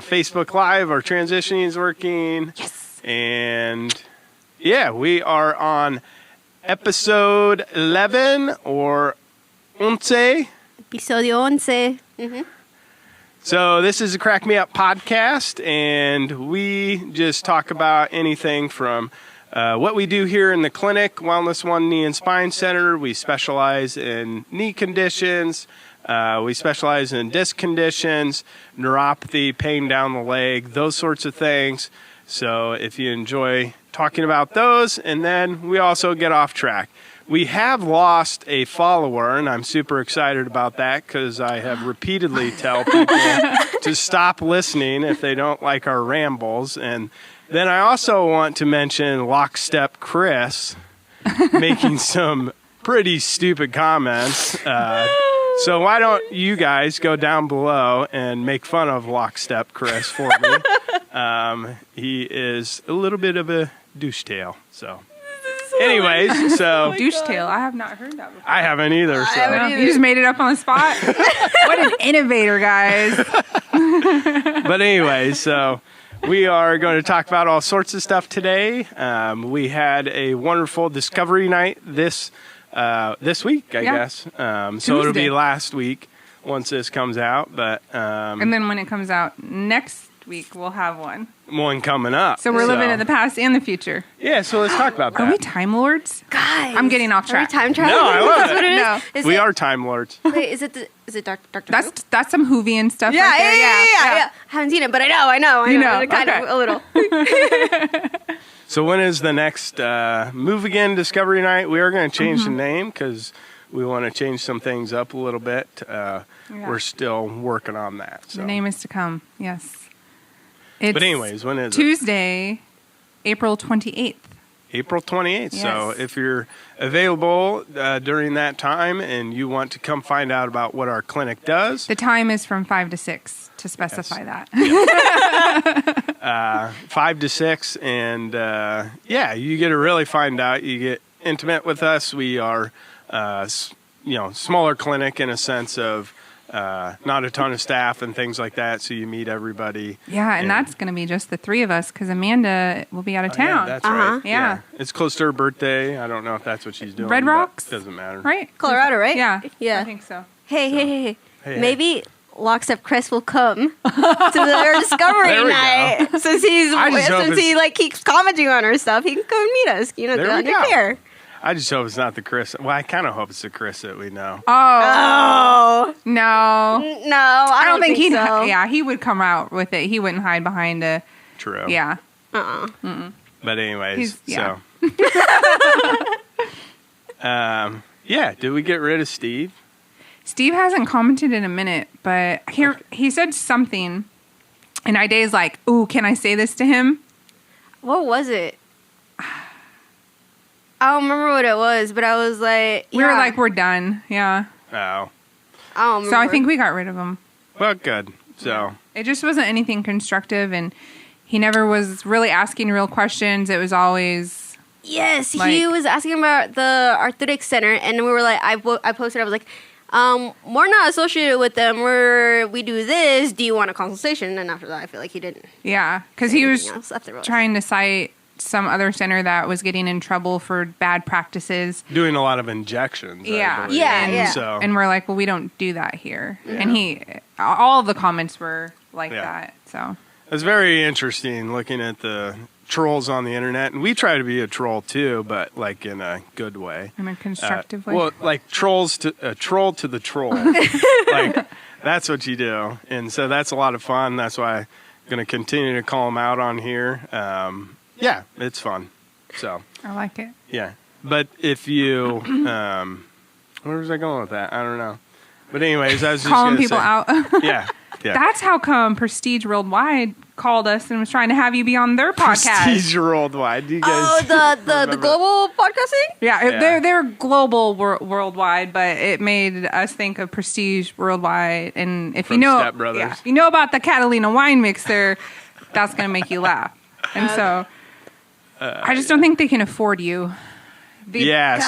Facebook Live. Our transitioning is working. Yes. And yeah, we are on episode 11 or 11. Episodio 11. Mm-hmm. So this is a Crack Me Up podcast, and we just talk about anything from what we do here in the clinic, Wellness One Knee and Spine Center. We specialize in knee conditions. We specialize in disc conditions, neuropathy, pain down the leg, those sorts of things. So if you enjoy talking about those, and then we also get off track. We have lost a follower, and I'm super excited about that because I have repeatedly tell people to stop listening if they don't like our rambles. And then I also want to mention Lockstep Chris making some pretty stupid comments. So why don't you guys go down below and make fun of Lockstep Chris for me? He is a little bit of a douche tail, so... Anyways, so... Douche tail. I have not heard that before. I haven't either, so... You just made it up on the spot? What an innovator, guys. But anyways, so we are going to talk about all sorts of stuff today. We had a wonderful discovery night this week, I guess. So it'll be last week once this comes out, but... and then when it comes out next week, we'll have one coming up. So we're living in the past and the future. Yeah, so let's talk about that. Are we Time Lords? Guys. I'm getting off track. Are we time travelers? No, I love That's it. what it is? No. Is We it, are Time Lords. Wait, is it Dr. That's some Whovian stuff Yeah, right there. yeah. I haven't seen it, but I know. You know, kind okay. of a little. So when is the next Move Again Discovery Night? We are going to change the name because we want to change some things up a little bit. We're still working on that. So. The name is to come, yes. But anyways, when is Tuesday, April 28th. April 28th. Yes. So if you're available during that time and you want to come find out about what our clinic does. The time is from 5 to 6 to specify that. 5 to 6. And you get to really find out. You get intimate with us. We are, smaller clinic in a sense of not a ton of staff and things like that. So you meet everybody. Yeah, and that's going to be just the three of us because Amanda will be out of town. Yeah, that's right. Yeah. It's close to her birthday. I don't know if that's what she's doing. Red Rocks? Doesn't matter. Right? Colorado, right? Yeah. Yeah. I think so. Hey. Hey. Maybe Lockstep Chris will come to their discovery There we night. go. Since he keeps commenting on our stuff, he can come and meet us. There get we under go. care. I just hope it's not the Chris. Well, I kind of hope it's the Chris that we know. Oh No. I don't think he'd. so. Yeah, he would come out with it. He wouldn't hide behind a. True. Yeah. But anyways, He's- so. Did we get rid of Steve? Steve hasn't commented in a minute, but he said something, and Idea's like, "Ooh, can I say this to him?" What was it? I don't remember what it was, but I was like... We were like, "We're done." Yeah. Oh. I don't remember. So I think we got rid of him. Well, good. So. It just wasn't anything constructive, and he never was really asking real questions. It was always... Yes, he was asking about the arthritic center, and we were like, I posted, I was like, we're not associated with them. We do this. Do you want a consultation? And after that, I feel like he didn't. Yeah, because he was trying trying to cite some other center that was getting in trouble for bad practices. Doing a lot of injections. Yeah. I believe. Yeah. So. And we're like, well, we don't do that here. Yeah. And all of the comments were like that. So it's very interesting looking at the trolls on the internet, and we try to be a troll too, but like in a good way, in a constructive way. Well, like a troll to the troll, like that's what you do, and so that's a lot of fun. That's why I'm going to continue to call them out on here. Yeah, it's fun. So I like it. Yeah, but if you, where was I going with that? I don't know. But anyways, I was just calling people out. Yeah. That's how come Prestige Worldwide called us and was trying to have you be on their podcast. Prestige Worldwide. Do you guys the global podcasting? Yeah. They're global worldwide, but it made us think of Prestige Worldwide. And if From Step Brothers. if you know about the Catalina wine mixer, that's going to make you laugh. And so I just don't think they can afford you.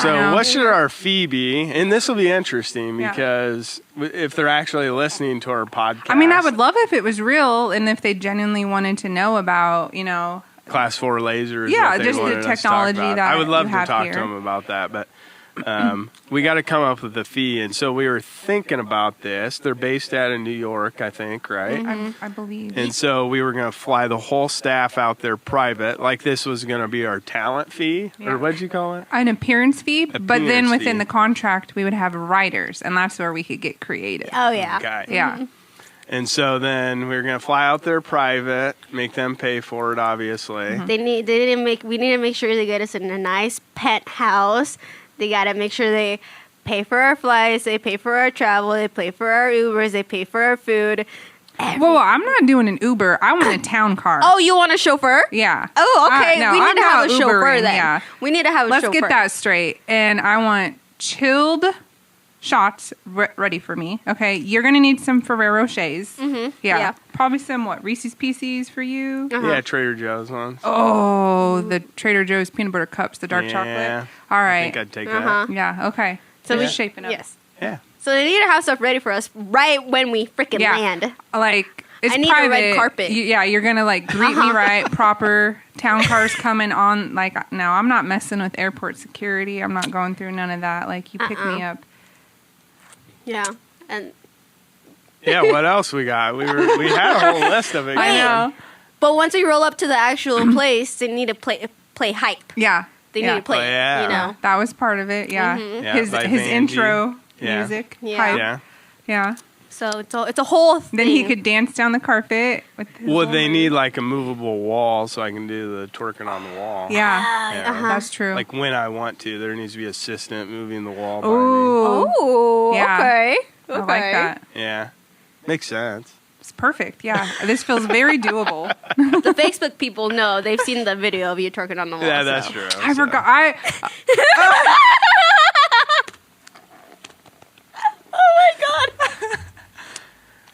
So what should our fee be? And this will be interesting because if they're actually listening to our podcast. I mean, I would love if it was real and if they genuinely wanted to know about, Class 4 lasers. Yeah, just the technology that I would love you to have talk here. to them about that, but we got to come up with a fee. And so we were thinking about this. They're based out of New York, I think, right? I believe. And so we were going to fly the whole staff out there private, like this was going to be our talent fee, or what'd you call it? An appearance fee, but then within fee. the contract, we would have writers, and that's where we could get creative. Oh yeah. Okay. Yeah. And so then we were going to fly out there private, make them pay for it, obviously. We need to make sure they get us in a nice penthouse. They got to make sure they pay for our flights, they pay for our travel, they pay for our Ubers, they pay for our food. Well, I'm not doing an Uber. I want a town car. Oh, you want a chauffeur? Yeah. Oh, okay. No, we need I'm to have not a chauffeur Ubering, then. yeah. We need to have a Let's chauffeur. get that straight. And I want chilled shots ready for me. Okay. You're going to need some Ferrero Rochers. Yeah. Probably some, Reese's Pieces for you? Yeah, Trader Joe's ones. Oh, the Trader Joe's peanut butter cups, the dark chocolate. All right. I think I'd take that. Yeah. Okay. So we're we shaping up. Yes. Yeah. So they need to have stuff ready for us right when we freaking land. Like, it's I need private. a red carpet. You're gonna greet me right, proper town cars coming on. No, I'm not messing with airport security. I'm not going through none of that. You pick me up. Yeah, and Yeah, what else we got? We had a whole list of it. I know. but once we roll up to the actual place, they need to play hype. Yeah, They need to play. Oh, yeah. that was part of it. Yeah, Yeah, his by his Vanjie. intro Yeah. music. Yeah. hype. Yeah. So it's a whole thing. Then he could dance down the carpet. With his Well, little- they need a movable wall so I can do the twerking on the wall. Yeah, that's true. Like when I want to, there needs to be an assistant moving the wall by Ooh, Oh, Yeah. okay. I like that. me. Yeah. Makes sense. It's perfect. Yeah, this feels very doable. The Facebook people know. They've seen the video of you twerking on the wall. Yeah, that's so. true. I So- forgot. Oh my god.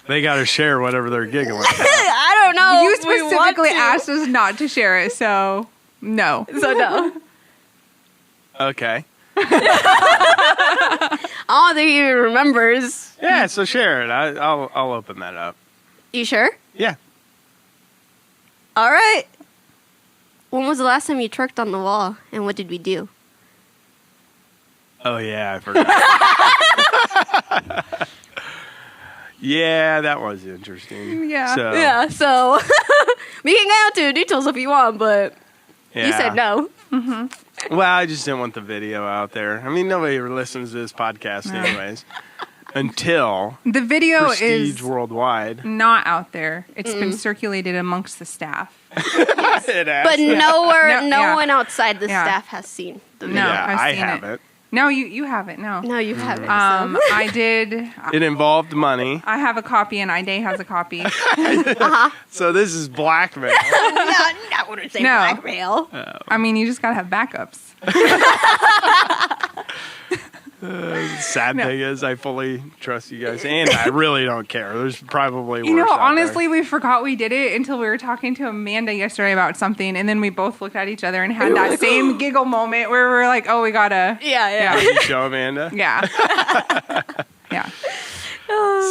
They got to share whatever they're giggling about. I don't know. You if we want specifically to. asked us not to share it, so no. So no. Okay. I don't think he even remembers. Yeah, so share it. I'll open that up. You sure? Yeah. All right. When was the last time you twerked on the wall, and what did we do? Oh, yeah, I forgot. Yeah, that was interesting. Yeah. So, Yeah, so we can get into details if you want, but you yeah. said no. Well, I just didn't want the video out there. I mean, nobody listens to this podcast anyways. Until The video Prestige is Worldwide. not out there. It's been circulated amongst the staff. It has. But nowhere, No, no yeah. one outside the Yeah. staff has seen the No, video. yeah, I've I seen it. haven't. No, you haven't. No. No, you haven't. I did. It involved money. I have a copy, and Ide has a copy. So this is blackmail. I wouldn't say No. blackmail. I mean, you just gotta have backups. Sad thing is, I fully trust you guys, and I really don't care. There's probably worse You know, out honestly, we forgot we did it until we were talking to Amanda yesterday about something, and then we both looked at each other and had that same giggle moment where we were like, "Oh, we gotta." Yeah, yeah. there. Did you show Amanda? Yeah. Yeah.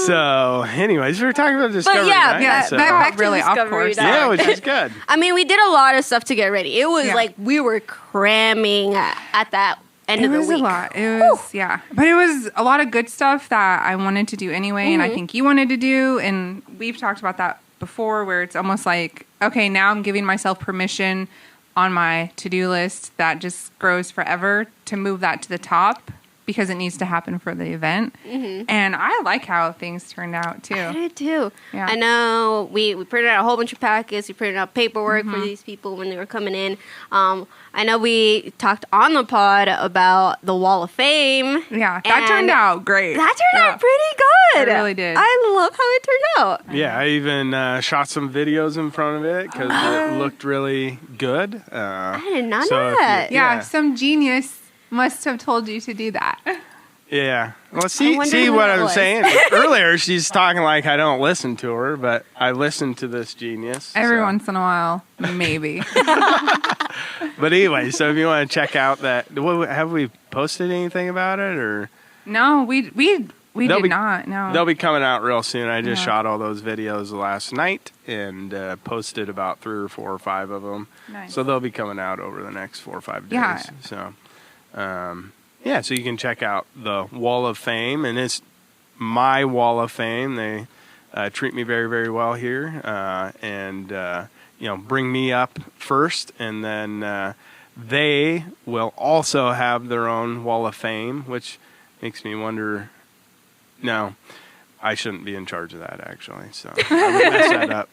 So, anyways, we were talking about Discovery yeah, Night, yeah, so- back to really off Discovery course. Night. yeah, which is good. I mean, we did a lot of stuff to get ready. It was Yeah. like we were cramming at that end It of the was week. a lot. It was, yeah. But it was a lot of good stuff that I wanted to do anyway, and I think you wanted to do. And we've talked about that before, where it's almost like, okay, now I'm giving myself permission on my to-do list that just grows forever to move that to the top because it needs to happen for the event. And I like how things turned out, I too. did too. Yeah. I know we printed out a whole bunch of packets. We printed out paperwork for these people when they were coming in. I know we talked on the pod about the Wall of Fame. Yeah, that And turned out great. That turned Yeah. out pretty good. It really did. I love how it turned out. Yeah, I even shot some videos in front of it because it looked really good. I did not so know if you- that. Yeah, some genius must have told you to do that. Yeah. Well, I see wonder who what that I'm was. saying? Earlier, she's talking like I don't listen to her, but I listen to this genius. Every so. once in a while, maybe. But anyway, so if you want to check out that, have we posted anything about it or? No, we did not. No, They'll be coming out real soon. I just shot all those videos last night and posted about 3 or 4 or 5 of them. Nice. So they'll be coming out over the next 4 or 5 days. Yeah. So, so you can check out the Wall of Fame, and it's my Wall of Fame. They treat me very, very well here, and bring me up first, and then they will also have their own Wall of Fame, which makes me wonder. No, I shouldn't be in charge of that, actually. So I would mess that up.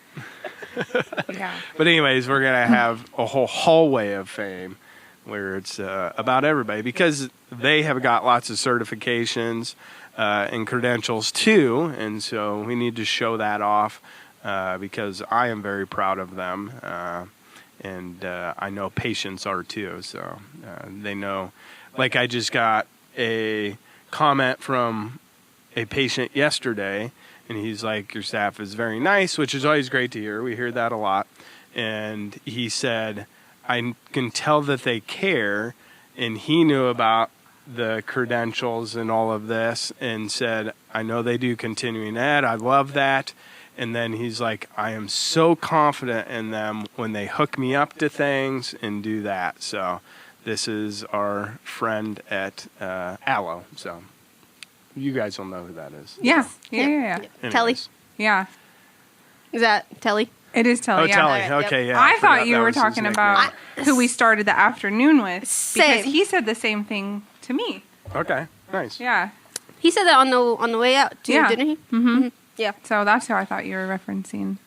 Yeah. But anyways, we're going to have a whole hallway of fame where it's about everybody, because they have got lots of certifications and credentials too. And so we need to show that off because I am very proud of them. And I know patients are too. So they know, like I just got a comment from a patient yesterday, and he's like, your staff is very nice, which is always great to hear. We hear that a lot. And he said, I can tell that they care, and he knew about the credentials and all of this, and said, I know they do continuing ed. I love that. And then he's like, I am so confident in them when they hook me up to things and do that. So this is our friend at Allo. So you guys will know who that is. Yeah. Yeah. Telly. Yeah. Is that Telly? It is Telly. Oh, Yeah. Telly. Yep. Okay, yeah. I thought you that were was his talking nickname. about who we started the afternoon with. Same. Because he said the same thing to me. Okay, nice. Yeah. He said that on the way out too, Yeah. didn't he? Mm-hmm. Yeah. So that's who I thought you were referencing.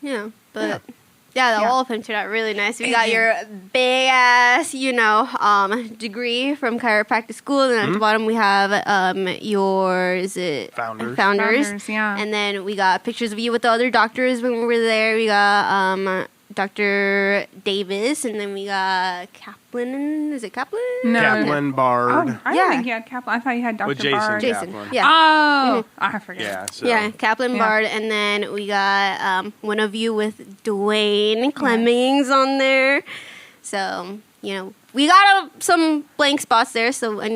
Yeah, but the Yeah. wall of fame turned out really nice. We It got did. your big ass, degree from chiropractic school, and at the bottom we have Founders. Founders, yeah. And then we got pictures of you with the other doctors when we were there. We got Dr. Davis, and then we got Kaplan. Is it Kaplan? No. Kaplan Bard. Oh, I Yeah. didn't think you had Kaplan. I thought you had Dr. With Jason. Bard. Jason. Kaplan. Yeah. Oh, I forget. Yeah, so. Yeah, Kaplan Yeah. Bard, and then we got one of you with Dwayne Clemmings on there. So we got some blank spots there. So we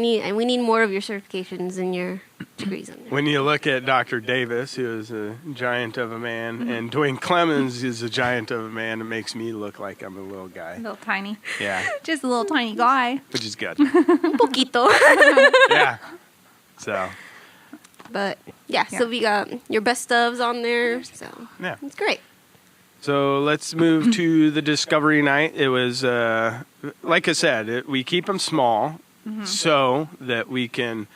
need more of your certifications and your degrees on there. When you look at Dr. Davis, who is a giant of a man, and Dwayne Clemmons is a giant of a man, it makes me look like I'm a little guy. Little tiny. Yeah, Just a little tiny guy. which is good. Un poquito. Yeah. So, But so we got your best ofs on there. So yeah. it's great. So let's move to the Discovery Night. It was, like I said, we keep them small so that we can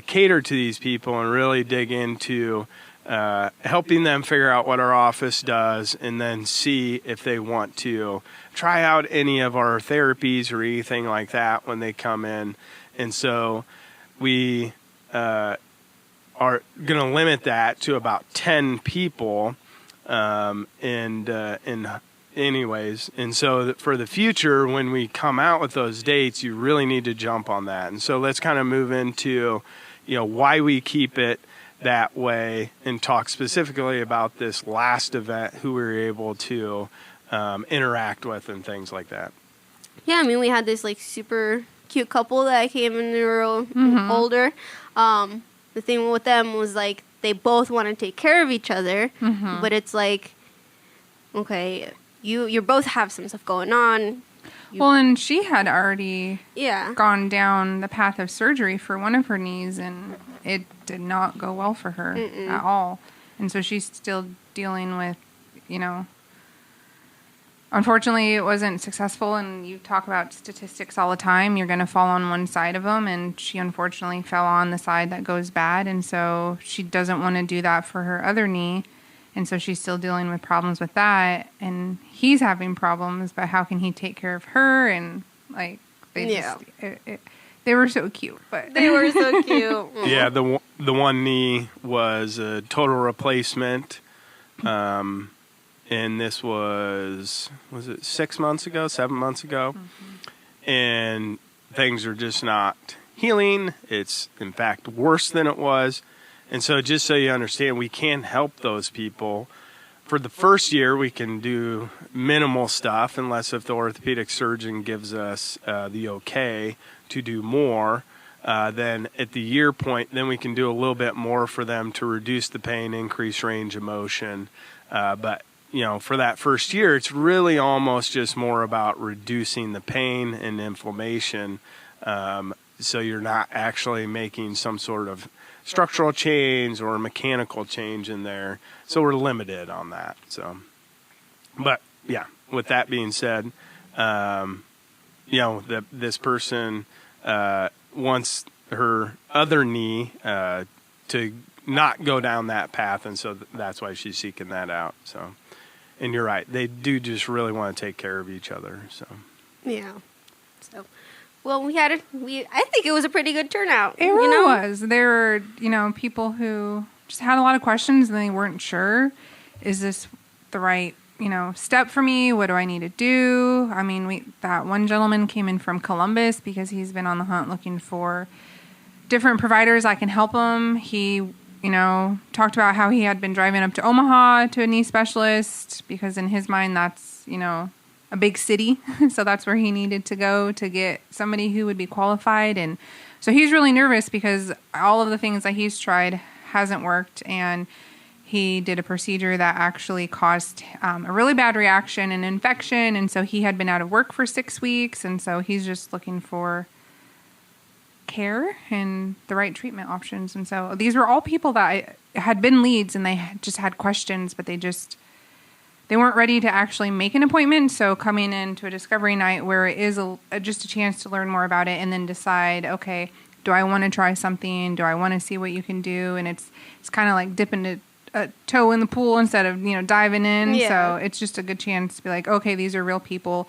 cater to these people and really dig into helping them figure out what our office does, and then see if they want to try out any of our therapies or anything like that when they come in. And so we are going to limit that to about 10 people. Anyways, and so for the future, when we come out with those dates, you really need to jump on that. And so let's kind of move into, why we keep it that way, and talk specifically about this last event, who we were able to interact with and things like that. Yeah, I mean, we had this like super cute couple that came in. They were older. The thing with them was like they both want to take care of each other, but it's like, okay, you both have some stuff going on. Well, and she had already Yeah. gone down the path of surgery for one of her knees, and it did not go well for her at all. And so she's still dealing with, unfortunately, it wasn't successful. And you talk about statistics all the time. You're going to fall on one side of them, and she unfortunately fell on the side that goes bad. And so she doesn't want to do that for her other knee. And so she's still dealing with problems with that. And he's having problems, but how can he take care of her? And they were so cute. But They were so cute. Yeah, the one knee was a total replacement, and this was it 6 months ago, 7 months ago, and things are just not healing. It's in fact worse than it was, and so just so you understand, we can help those people for the first year, we can do minimal stuff unless if the orthopedic surgeon gives us the okay to do more. Then at the year point, then we can do a little bit more for them to reduce the pain, increase range of motion. But, for that first year, it's really almost just more about reducing the pain and inflammation. So you're not actually making some sort of structural change or mechanical change in there. So we're limited on that. So, but yeah, with that being said, this person wants her other knee to not go down that path, and so that's why she's seeking that out. So, and you're right, they do just really want to take care of each other. So, yeah. So, well, I think it was a pretty good turnout. It really was. There were, people who just had a lot of questions and they weren't sure. Is this the right, step for me? What do I need to do? I mean, that one gentleman came in from Columbus because he's been on the hunt looking for different providers that can help him. He, talked about how he had been driving up to Omaha to a knee specialist because in his mind that's, a big city. So that's where he needed to go to get somebody who would be qualified. And so he's really nervous because all of the things that he's tried hasn't worked. And he did a procedure that actually caused a really bad reaction and infection. And so he had been out of work for 6 weeks. And so he's just looking for care and the right treatment options. And so these were all people that had been leads and they just had questions, but they weren't ready to actually make an appointment. So coming into a discovery night where it is just a chance to learn more about it and then decide, okay, do I want to try something? Do I want to see what you can do? And it's kind of like dipping a toe in the pool instead of, diving in. Yeah. So it's just a good chance to be like, okay, these are real people.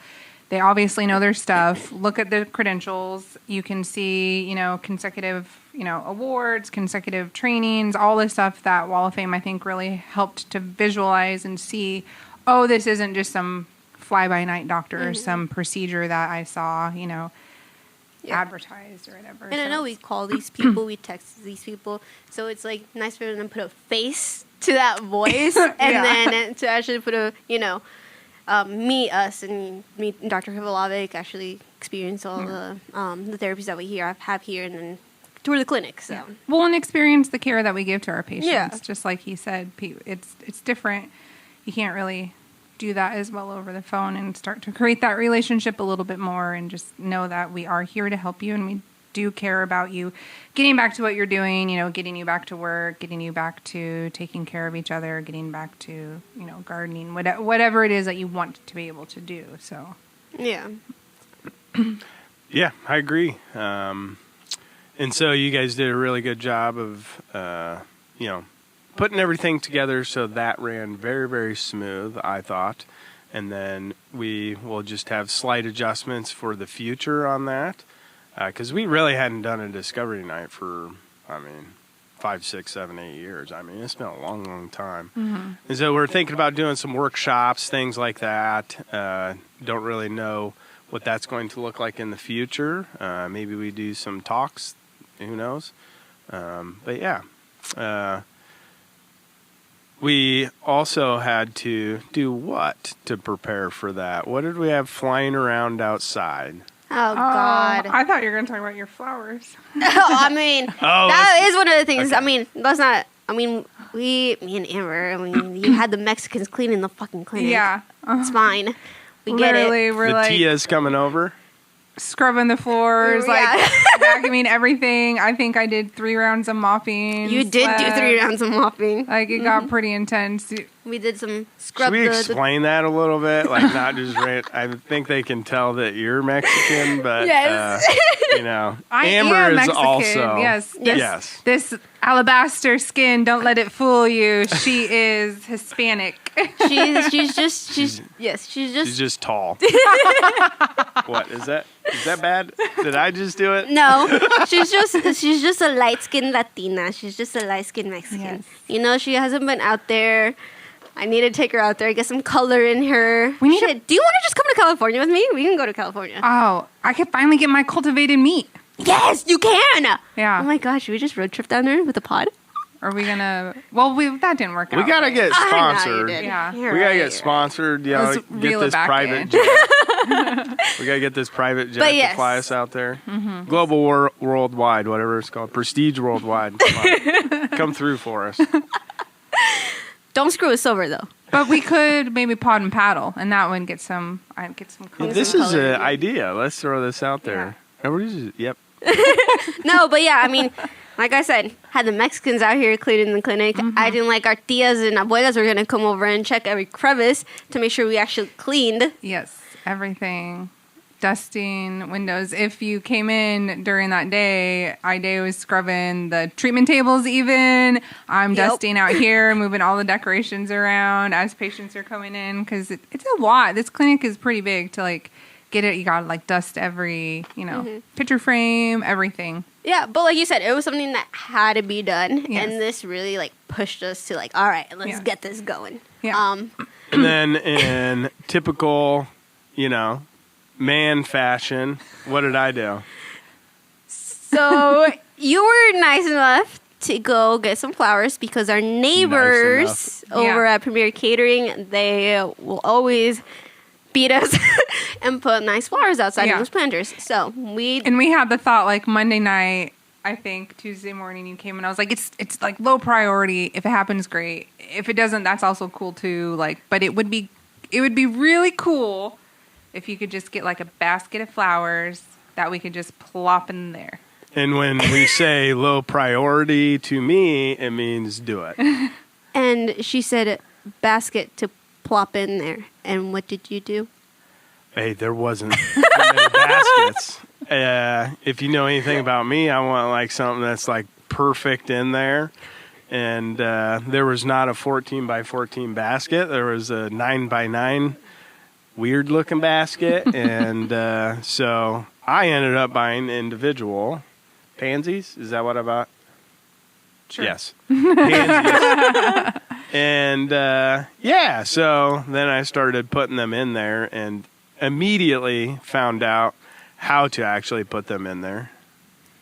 They obviously know their stuff. Look at the credentials. You can see, consecutive, awards, consecutive trainings, all this stuff that Wall of Fame, I think, really helped to visualize and see, oh, this isn't just some fly-by-night doctor or some procedure that I saw, advertised or whatever. And I know we call these people, we text these people, so it's like nice for them to put a face to that voice and then to actually put a, meet us and meet Dr. Hivalovic, actually experience all the therapies that we have here, and then tour the clinic. So well, and experience the care that we give to our patients. Yeah. Just like he said, it's different. You can't really do that as well over the phone and start to create that relationship a little bit more, and just know that we are here to help you and we do care about you getting back to what you're doing, getting you back to work, getting you back to taking care of each other, getting back to, gardening, whatever it is that you want to be able to do. So, yeah. Yeah, I agree. And so you guys did a really good job of, putting everything together so that ran very, very smooth, I thought. And then we will just have slight adjustments for the future on that. Because we really hadn't done a discovery night for, 5, 6, 7, 8 years. It's been a long, long time. Mm-hmm. And so we're thinking about doing some workshops, things like that. Don't really know what that's going to look like in the future. Maybe we do some talks. Who knows? But yeah. We also had to do what to prepare for that? What did we have flying around outside? Oh, God. I thought you were going to talk about your flowers. That is one of the things. Okay. Me and Amber, you had the Mexicans cleaning the fucking clinic. Yeah. It's fine. We Literally, get it. We're the Tia's coming over. Scrubbing the floors, vacuuming everything. I think I did 3 rounds of mopping. You did do 3 rounds of mopping. It got pretty intense. We did some scrub. Should we explain that a little bit? Not just I think they can tell that you're Mexican, but yes. Amber is Mexican. Also yes. This alabaster skin, don't let it fool you. She is Hispanic. She's just tall. What is that? Is that bad? Did I just do it? No, she's just a light skinned Latina. She's just a light skinned Mexican. Yes. She hasn't been out there. I need to take her out there, get some color in her. Do you want to just come to California with me? We can go to California. Oh, I could finally get my cultivated meat. Yes, you can. Yeah. Oh my gosh, should we just road trip down there with a pod? Are we gonna? Well, that didn't work out. We gotta get I know you sponsored. did. Yeah. You're We gotta right, get sponsored. You know, Let's get reel it this back private in. jet. We gotta get this private jet But to yes. fly us out there. Global worldwide, whatever it's called, prestige worldwide. Come on. Come through for us. Don't screw us over though. But we could maybe pod and paddle, and that one get some. Color. This some is color in an it. idea. Let's throw this out there. Everybody's yep. No, but yeah, I mean, like I said, had the Mexicans out here cleaning the clinic. I didn't like our tias and abuelas were gonna come over and check every crevice to make sure we actually cleaned. Yes, everything. Dusting windows. If you came in during that day, Ida was scrubbing the treatment tables even. I'm Yep. dusting out here, moving all the decorations around as patients are coming in because it's a lot. This clinic is pretty big to like get it. You got to like dust every, picture frame, everything. Yeah, but like you said, it was something that had to be done, Yes. and this really like pushed us to like, all right, let's Yeah. get this going. Yeah. And then in typical, man fashion, what did I do? So you were nice enough to go get some flowers because our neighbors over Yeah. at Premier Catering, they will always beat us and put nice flowers outside Yeah. of those planters. So we And we had the thought like Monday night, I think Tuesday morning you came and I was like, it's like low priority. If it happens, great. If it doesn't, that's also cool too. Like, but it would be really cool if you could just get like a basket of flowers that we could just plop in there. And when we say low priority to me, it means do it. and she said basket to plop in there. And what did you do? Hey, there wasn't that many baskets. If you know anything about me, I want like something that's like perfect in there. And there was not a 14 by 14 basket. There was a 9 by 9 weird looking basket. And so I ended up buying individual pansies. Is that what I bought? Sure. Yes. Pansies. And so then I started putting them in there and immediately found out how to actually put them in there.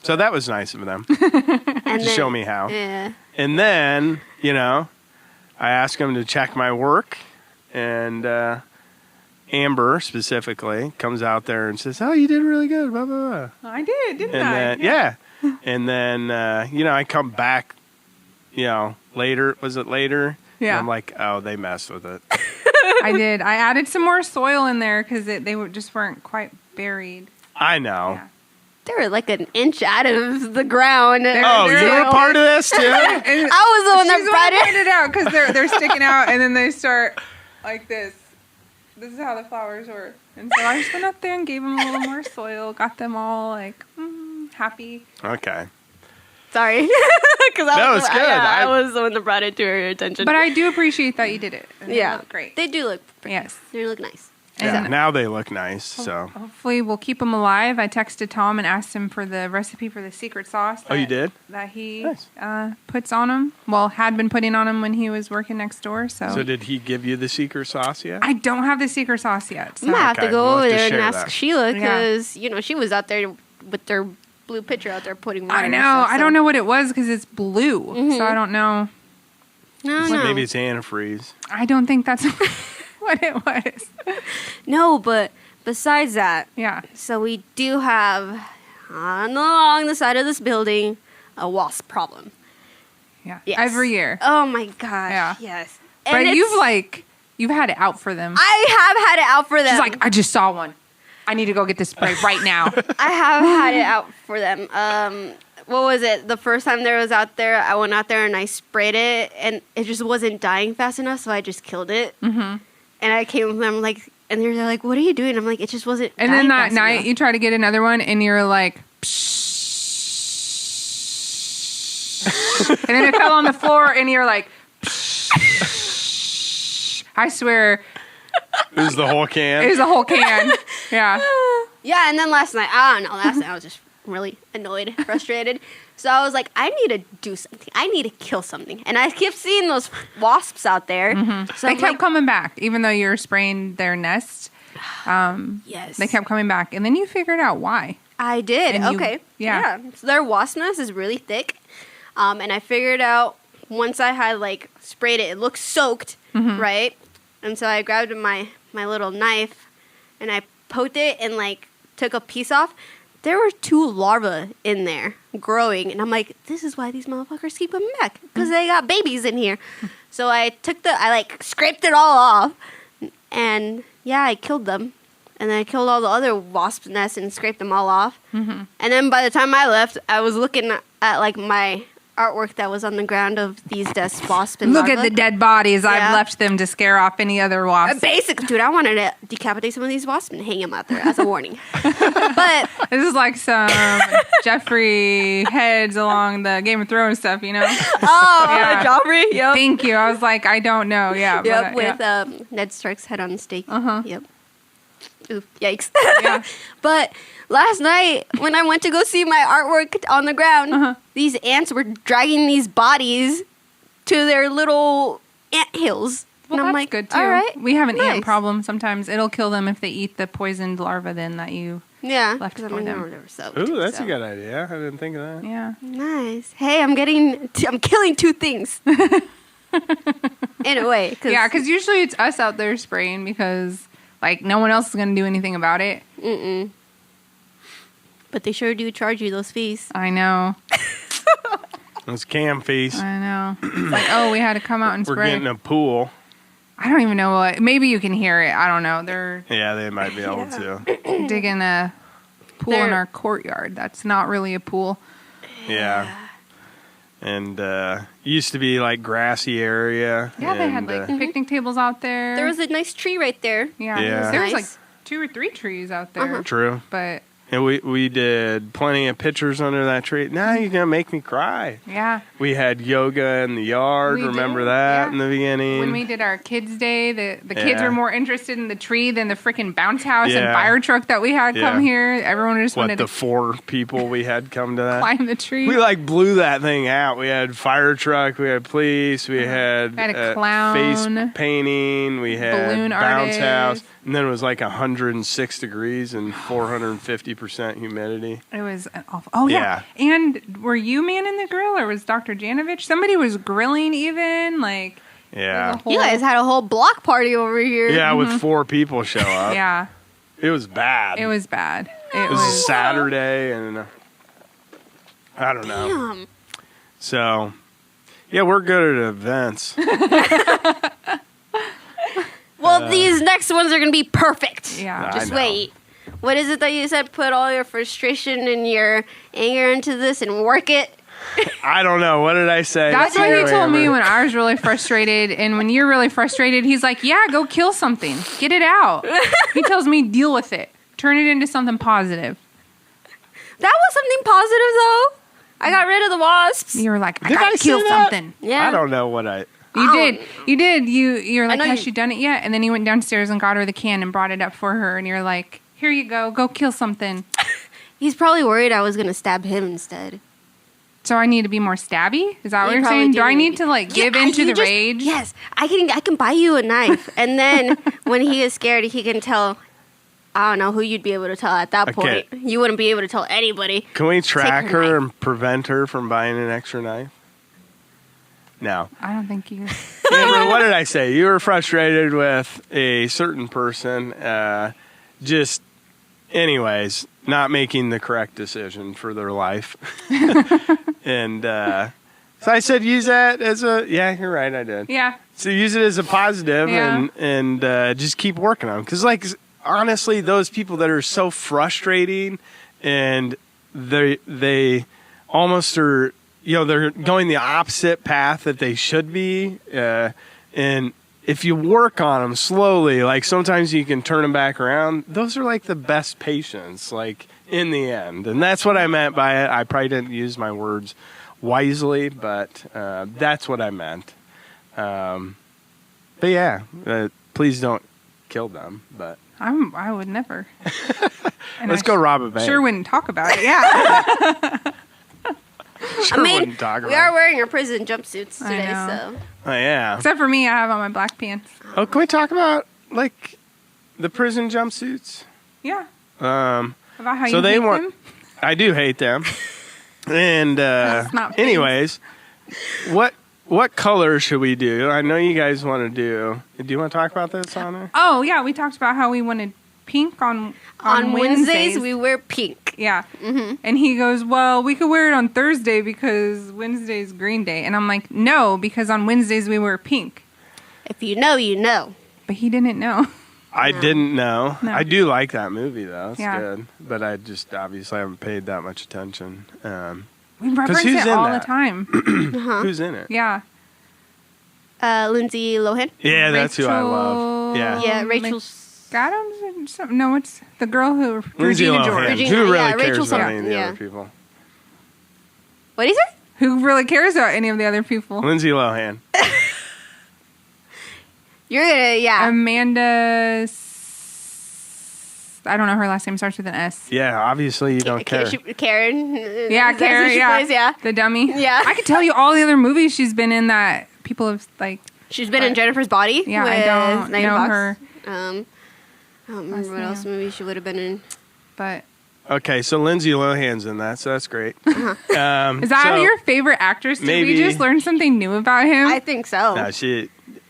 So that was nice of them And to show me how. Yeah. And then, I asked them to check my work, and Amber specifically comes out there and says, "Oh, you did really good." Blah blah blah. I did, didn't And I? then and then I come back, later. Was it later? Yeah. And I'm like, oh, they messed with it. I did. I added some more soil in there because just weren't quite buried. I know. Yeah. They were like an inch out of the ground. Oh, They're you were like- a part of this too? And I was the one she's that brought it. pointed out because they're sticking out, and then they start like this. This is how the flowers were, and so I just went up there and gave them a little more soil, got them all like happy. Okay. Sorry, because No, it's good. I was the one that brought it to her attention. But I do appreciate that you did it. And they yeah, look great. They do look. Yes. They look nice. Yeah, And now they look nice. So. hopefully we'll keep them alive. I texted Tom and asked him for the recipe for the secret sauce. Oh, you did? That he Nice. puts on them. Well, had been putting on them when he was working next door. So did he give you the secret sauce yet? I don't have the secret sauce yet. So. I'm gonna have Okay, to go we'll over have to there and share ask that. Sheila Yeah. because she was out there with their blue pitcher out there putting water. I and know. stuff, I so- don't know what it was because it's blue. So I don't know. No, So no. maybe it's antifreeze. I don't think that's what it was. No, but besides that, Yeah. so we do have along the side of this building a wasp problem. Yeah. Yes. Every year. Oh my gosh. Yeah. Yes. But And you've had it out for them. I have had it out for them. She's like, I just saw one. I need to go get this spray right now. I have had it out for them. What was it? The first time there was out there, I went out there and I sprayed it, and it just wasn't dying fast enough, so I just killed it. Mm-hmm. And I came with them and they're like, "What are you doing?" I'm like, "It just wasn't." And dying then that fast night enough." you try to get another one and you're like, and then it fell on the floor and you're like, I swear It was the whole can. it was a whole can. Yeah. Yeah, and then last night, I don't know. Last night I was just really annoyed, frustrated. So I was like, I need to do something. I need to kill something. And I kept seeing those wasps out there. So They I'm kept like, coming back, even though you were spraying their nest. yes. They kept coming back. And then you figured out why. I did. And you- Okay. yeah. So their wasp nest is really thick. And I figured out once I had like sprayed it, it looked soaked, right? And so I grabbed my little knife and I poked it and like took a piece off. There were 2 larvae in there growing, and I'm like, this is why these motherfuckers keep them back, because they got babies in here. So I like scraped it all off, and yeah, I killed them. And then I killed all the other wasp nests and scraped them all off. And then by the time I left, I was looking at like my artwork that was on the ground of these dead wasps. And Look larvae. at the dead bodies. Yeah. I've left them to scare off any other wasps. Basically, dude, I wanted to decapitate some of these wasps and hang them out there as a warning. But This is like some Jeffrey heads along the Game of Thrones stuff, you know? Yeah. Joffrey, yep. Thank you. I was like, I don't know. Yeah. Yep, but, with Ned Stark's head on the stake. Yep. Ooh, yikes. Yeah. But last night, when I went to go see my artwork on the ground, these ants were dragging these bodies to their little ant hills. Well, and I'm that's like, good too. all right, We have an nice. ant problem sometimes. It'll kill them if they eat the poisoned larva then that you Yeah. left 'cause for them. they were soaked, Ooh, that's so. a good idea. I didn't think of that. Yeah. Nice. Hey, I'm killing 2 things. In a way. Yeah, because usually it's us out there spraying because like no one else is going to do anything about it. But they sure do charge you those fees. I know. Those cam fees. I know. It's like, oh, we had to come out and We're spray. getting a pool. I don't even know what. Maybe you can hear it. I don't know. They're Yeah, they might be able to. digging a pool in They're- our courtyard. That's not really a pool. Yeah. And used to be like grassy area. Yeah, they had and, like picnic tables out there. There was a nice tree right there. yeah, Yeah. there was like Nice. 2 or 3 trees out there. True. But And we did plenty of pictures under that tree. Now you're gonna make me cry. yeah, We had yoga in the yard. We Remember did, that yeah. in the beginning? when we did our kids' day, the kids Yeah. were more interested in the tree than the freaking bounce house and Yeah. fire truck that we had come Yeah. here. Everyone just what wanted the to 4 people we had come to that. climb the tree. We like blew that thing out. We had fire truck, we had police, we had a clown, face painting, we had balloon bounce artist. house, and then it was like 106 degrees and 450% humidity. It was awful. Oh yeah. And were you manning the grill or was Dr. Janovich? Somebody was grilling even like Yeah. the You guys had a whole block party over here. Yeah, with 4 people show up. yeah. It was bad. It was bad. It was a Saturday, and I don't know. Damn. So, yeah, we're good at events. Well, these next ones are going to be perfect. Yeah. I Just know. wait. What is it that you said? Put all your frustration and your anger into this and work it. I don't know. What did I say? That's what he Anyway, told me Amber. when I was really frustrated. And when you're really frustrated, he's like, yeah, go kill something. Get it out. He tells me, deal with it. Turn it into something positive. That was something positive, though. I got rid of the wasps. You were like, I Did gotta I say kill that? something. Yeah. I don't know what I. You I did. don't- You did. You're like, know has you- she done it yet? And then he went downstairs and got her the can and brought it up for her. And you're like, here you go. Go kill something. He's probably worried I was going to stab him instead. So I need to be more stabby? Is that what You you're probably saying? Do I do. need to like give Yeah, into you the just- rage? Yes. I can buy you a knife. And then when he is scared, he can tell. I don't know who you'd be able to tell at that Okay. point. You wouldn't be able to tell anybody. Can we track her her knife. and prevent her from buying an extra knife? No. I don't think you. Amber, what did I say? You were frustrated with a certain person, just, anyways, not making the correct decision for their life. And so I said, use that as a, yeah, you're right, I did. Yeah. So use it as a positive Yeah. and just keep working on them. Because, like, honestly, those people that are so frustrating and they almost are, you know, they're going the opposite path that they should be. And if you work on them slowly, like sometimes you can turn them back around. Those are like the best patients, like in the end. And that's what I meant by it. I probably didn't use my words wisely, but that's what I meant. But yeah, please don't kill them. But I would never. And let's I go rob a bank. Sure wouldn't talk about it. Yeah. Sure I mean, wouldn't talk we about are it. wearing our prison jumpsuits I today, know. so. Oh yeah. Except for me, I have on my black pants. Oh, can we talk about like the prison jumpsuits? Yeah. Um, About how So you they hate want- them. I do hate them. And That's not fair. anyways, what what color should we do? I know you guys want to do. Do you want to talk about this, Anna? Oh, yeah. We talked about how we wanted pink on Wednesdays. We wear pink. Yeah. Mm-hmm. And he goes, well, we could wear it on Thursday because Wednesday's Green Day. And I'm like, no, because on Wednesdays we wear pink. If you know, you know. But he didn't know. I didn't know. No. I do like that movie, though. It's Yeah. good. But I just obviously haven't paid that much attention. We reference who's it in all that? the time. Who's in it? Yeah. Lindsay Lohan. Yeah, that's who I love. Rachel- Yeah. Yeah, Rachel's. Adams and something. No, it's the girl who Lindsay Regina Lohan. George. Regina, Who really yeah, cares Rachel about something, any of the yeah. other people? What is it? Who really cares about any of the other people? Lindsay Lohan. You're gonna, yeah. Amanda. I don't know her last name. Starts with an S. Yeah, obviously you don't care. Karen. Yeah, That's Karen. who she Yeah. plays, yeah. The dummy. Yeah. I could tell you all the other movies she's been in that people have like. She's been in Jennifer's Body. Yeah, with I don't Megan know Fox. her. I don't remember what else movie she would have been in. But Okay, so Lindsay Lohan's in that, so that's great. is that your favorite actress? Did maybe- we just learn something new about him? I think so. No,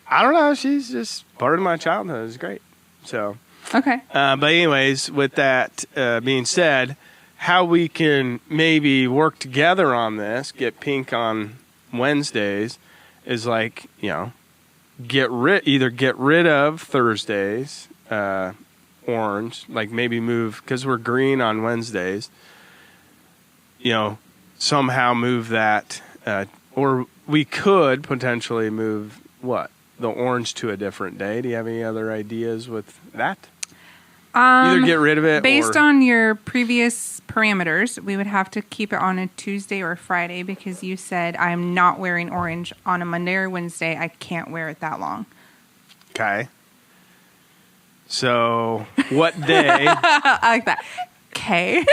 I don't know. She's just part of my childhood. It's great. So, Okay. but anyways, with that being said, how we can maybe work together on this, get pink on Wednesdays, is like, either get rid of Thursdays, orange, like maybe move, because we're green on Wednesdays, somehow move that, or we could potentially move the orange to a different day. Do you have any other ideas with that? Either get rid of it Based or, on your previous parameters, we would have to keep it on a Tuesday or Friday because you said I'm not wearing orange on a Monday or Wednesday. I can't wear it that long. Okay. So, what day? I like that. Okay.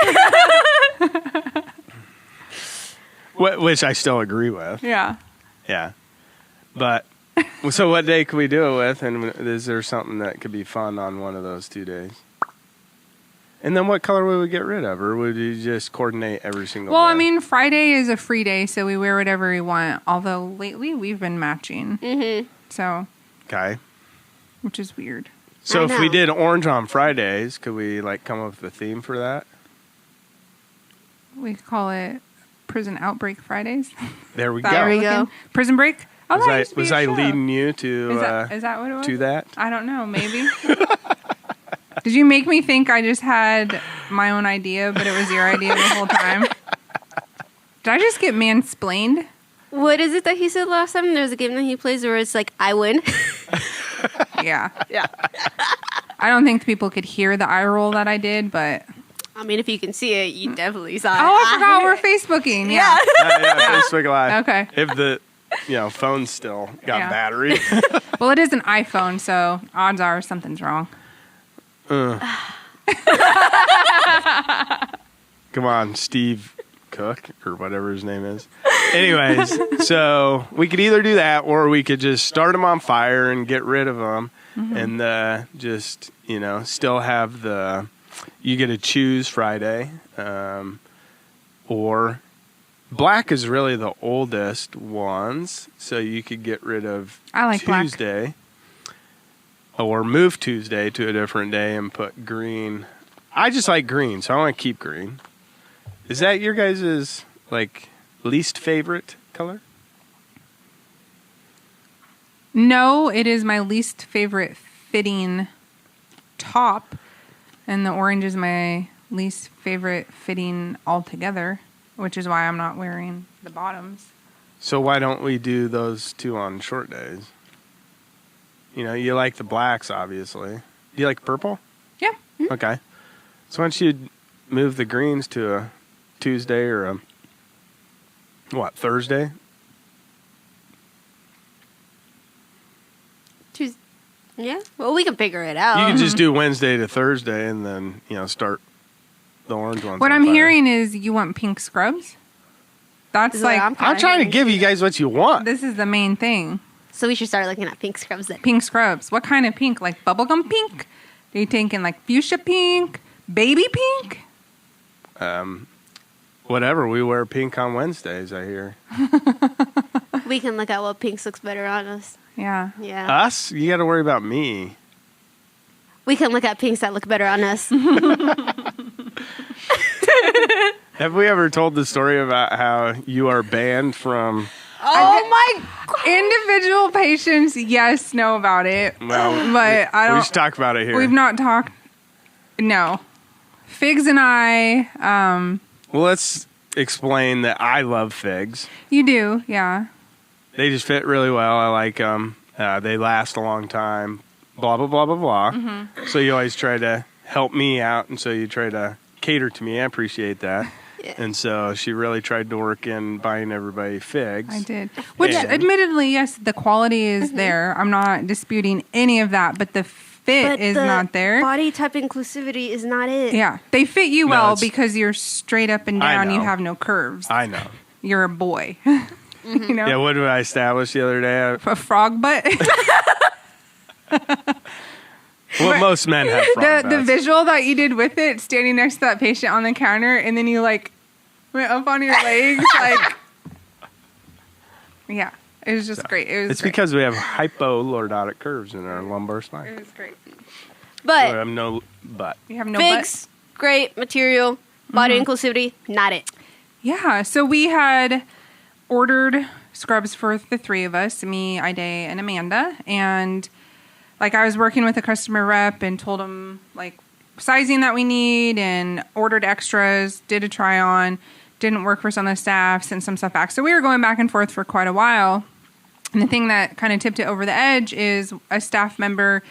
Which I still agree with. Yeah. Yeah. But, so what day could we do it with? And is there something that could be fun on one of those 2 days? And then what color would we get rid of? Or would you just coordinate every single day? Well, I mean, Friday is a free day, so we wear whatever we want. Although lately we've been matching. Mm-hmm. So. Okay. Which is weird. So I if we know. did orange on Fridays, could we come up with a theme for that? We call it Prison Outbreak Fridays. There we That go. There we we're go. looking- Prison Break? Oh, that used to be Was a I show. leading you to Is that what it was? to that? I don't know. Maybe. Did you make me think I just had my own idea, but it was your idea the whole time? Did I just get mansplained? What is it that he said last time? There's a game that he plays where it's like, I win. Yeah. Yeah. I don't think people could hear the eye roll that I did, but... I mean, if you can see it, you definitely saw it. Oh, I forgot we're Facebooking. Yeah. Yeah, Facebook Live. Okay. If the phone still got Yeah. battery. Well, it is an iPhone, so odds are something's wrong. Come on, Steve Cook or whatever his name is. Anyways, so we could either do that or we could just start them on fire and get rid of them and just, still have you get to choose Friday. Or black is really the oldest ones, so you could get rid of I like black. Tuesday. Or move Tuesday to a different day and put green. I just like green, so I want to keep green. Is that your guys' least favorite color? No, it is my least favorite fitting top, and the orange is my least favorite fitting altogether, which is why I'm not wearing the bottoms. So why don't we do those two on short days? You like the blacks, obviously. Do you like purple? Yeah. Okay. So why don't you move the greens to a Tuesday or a, Thursday? Yeah. Well, we can figure it out. You can just do Wednesday to Thursday and then, start the orange ones. What on I'm fire. hearing is you want pink scrubs? That's Is what like, I'm I'm trying to give you guys what you want. this is the main thing. So we should start looking at pink scrubs then. Pink scrubs. What kind of pink? Like bubblegum pink? Are you thinking like fuchsia pink? Baby pink? Whatever. We wear pink on Wednesdays, I hear. We can look at what pinks looks better on us. Yeah. Yeah. Us? You got to worry about me. We can look at pinks that look better on us. Have we ever told the story about how you are banned from... Oh my God. Individual patients, yes, know about it. Well, but I don't. We should talk about it here. We've not talked. No. Figs and I. Well, let's explain that I love figs. You do, yeah. They just fit really well. I like them. They last a long time. Blah, blah, blah, blah, blah. Mm-hmm. So you always try to help me out, and so you try to cater to me. I appreciate that. Yeah. And so she really tried to work in buying everybody figs. I did. Which, admittedly, yes, the quality is there. I'm not disputing any of that, but the fit is not there. Body type inclusivity is not it. Yeah. They fit you well because you're straight up and down. I know. You have no curves. I know. You're a boy. Mm-hmm. You know? Yeah, what did I establish the other day? A frog butt. Well, most men have frog the butts. visual that you did with it, standing next to that patient on the counter, and then you like went up on your legs, like, yeah, it was just great. It was. It's great. Because we have hypolordotic curves in our lumbar spine. It was great. But so I have no butt. You have no figs, butt. great material, body inclusivity, not it. Yeah, so we had ordered scrubs for the three of us, me, Ide, and Amanda, and like I was working with a customer rep and told them like sizing that we need and ordered extras, did a try on, didn't work for some of the staff, sent some stuff back. So we were going back and forth for quite a while. And the thing that kind of tipped it over the edge is a staff member,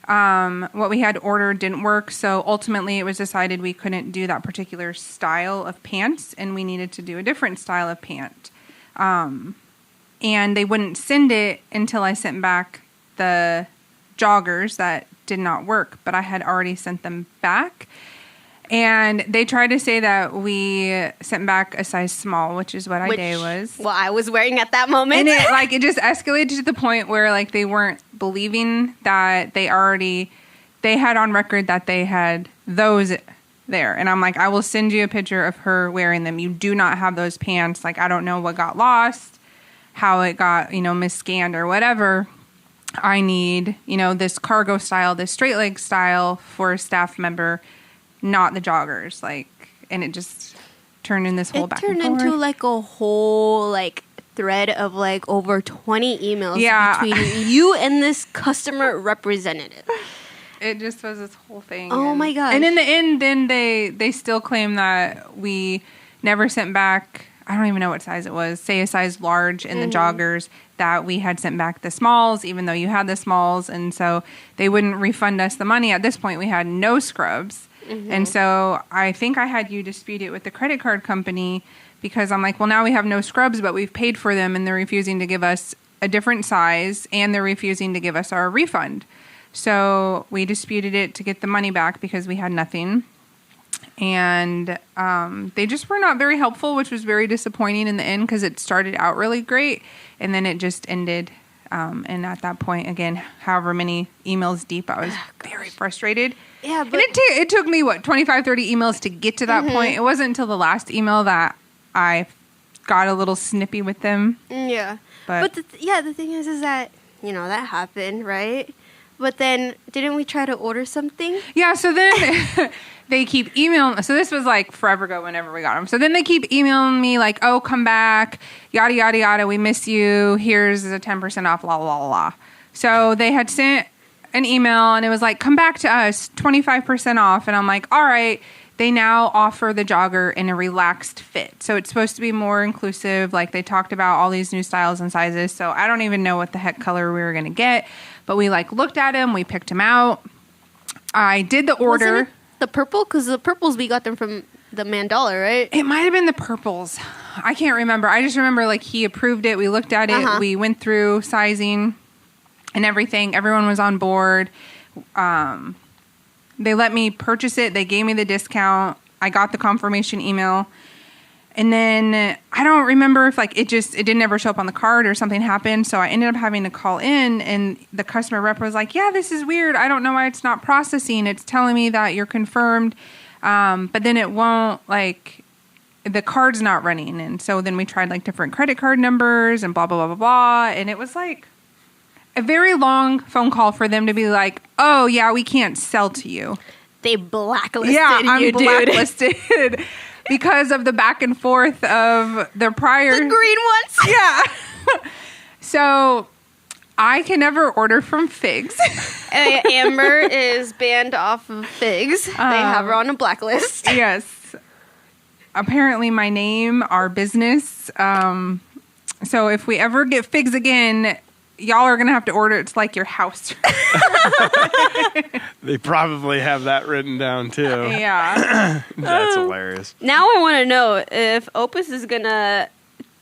what we had ordered didn't work. So ultimately it was decided we couldn't do that particular style of pants and we needed to do a different style of pant. And they wouldn't send it until I sent back the joggers that did not work, but I had already sent them back. And they tried to say that we sent back a size small, which is what Ide was. Well, I was wearing at that moment. And it just escalated to the point where like they weren't believing that they had on record that they had those there. And I'm like, I will send you a picture of her wearing them. You do not have those pants. Like, I don't know what got lost, how it got, misscanned or whatever. I need, this cargo style, this straight leg style for a staff member, not the joggers. Like, and it just turned in this whole back and forth. It turned into like a whole thread of over 20 emails between you and this customer representative. It just was this whole thing. Oh my gosh. And in the end, then they still claim that we never sent back, I don't even know what size it was, say a size large in the joggers, that we had sent back the smalls, even though you had the smalls. And so they wouldn't refund us the money. At this point, we had no scrubs. Mm-hmm. And so I think I had you dispute it with the credit card company because I'm like, well, now we have no scrubs, but we've paid for them and they're refusing to give us a different size and they're refusing to give us our refund. So we disputed it to get the money back because we had nothing. And they just were not very helpful, which was very disappointing in the end because it started out really great. And then it just ended. And at that point, again, however many emails deep, I was very frustrated. Yeah, but and it took me, 25, 30 emails to get to that point. It wasn't until the last email that I got a little snippy with them. Yeah. But the thing is that, that happened, right? But then, didn't we try to order something? Yeah, so then they keep emailing. So this was forever ago whenever we got them. So then they keep emailing me oh, come back, yada, yada, yada. We miss you. Here's a 10% off, blah, blah, blah. So they had sent an email and it was come back to us, 25% off. And I'm like, all right. They now offer the jogger in a relaxed fit. So it's supposed to be more inclusive. They talked about all these new styles and sizes. So I don't even know what the heck color we were going to get. But we looked at them. We picked them out. I did the order. Wasn't it the purple? Because the purples, we got them from the Mandala, right? It might have been the purples. I can't remember. I just remember he approved it. We looked at it. We went through sizing and everything. Everyone was on board. They let me purchase it. They gave me the discount. I got the confirmation email. And then I don't remember if it didn't ever show up on the card or something happened. So I ended up having to call in and the customer rep was like, yeah, this is weird. I don't know why it's not processing. It's telling me that you're confirmed. But then it won't the card's not running. And so then we tried like different credit card numbers and blah, blah, blah, blah, blah. And it was like a very long phone call for them to be like, oh, yeah, we can't sell to you. They blacklisted I'm you, dude. blacklisted because of the back and forth of the prior. The green ones? Yeah. So I can never order from Figs. Amber is banned off of Figs. They have her on a blacklist. Yes. Apparently my name, our business. So if we ever get Figs again, y'all are going to have to order it to like your house. They probably have that written down too. Yeah. That's hilarious. Now I want to know if Opus is going to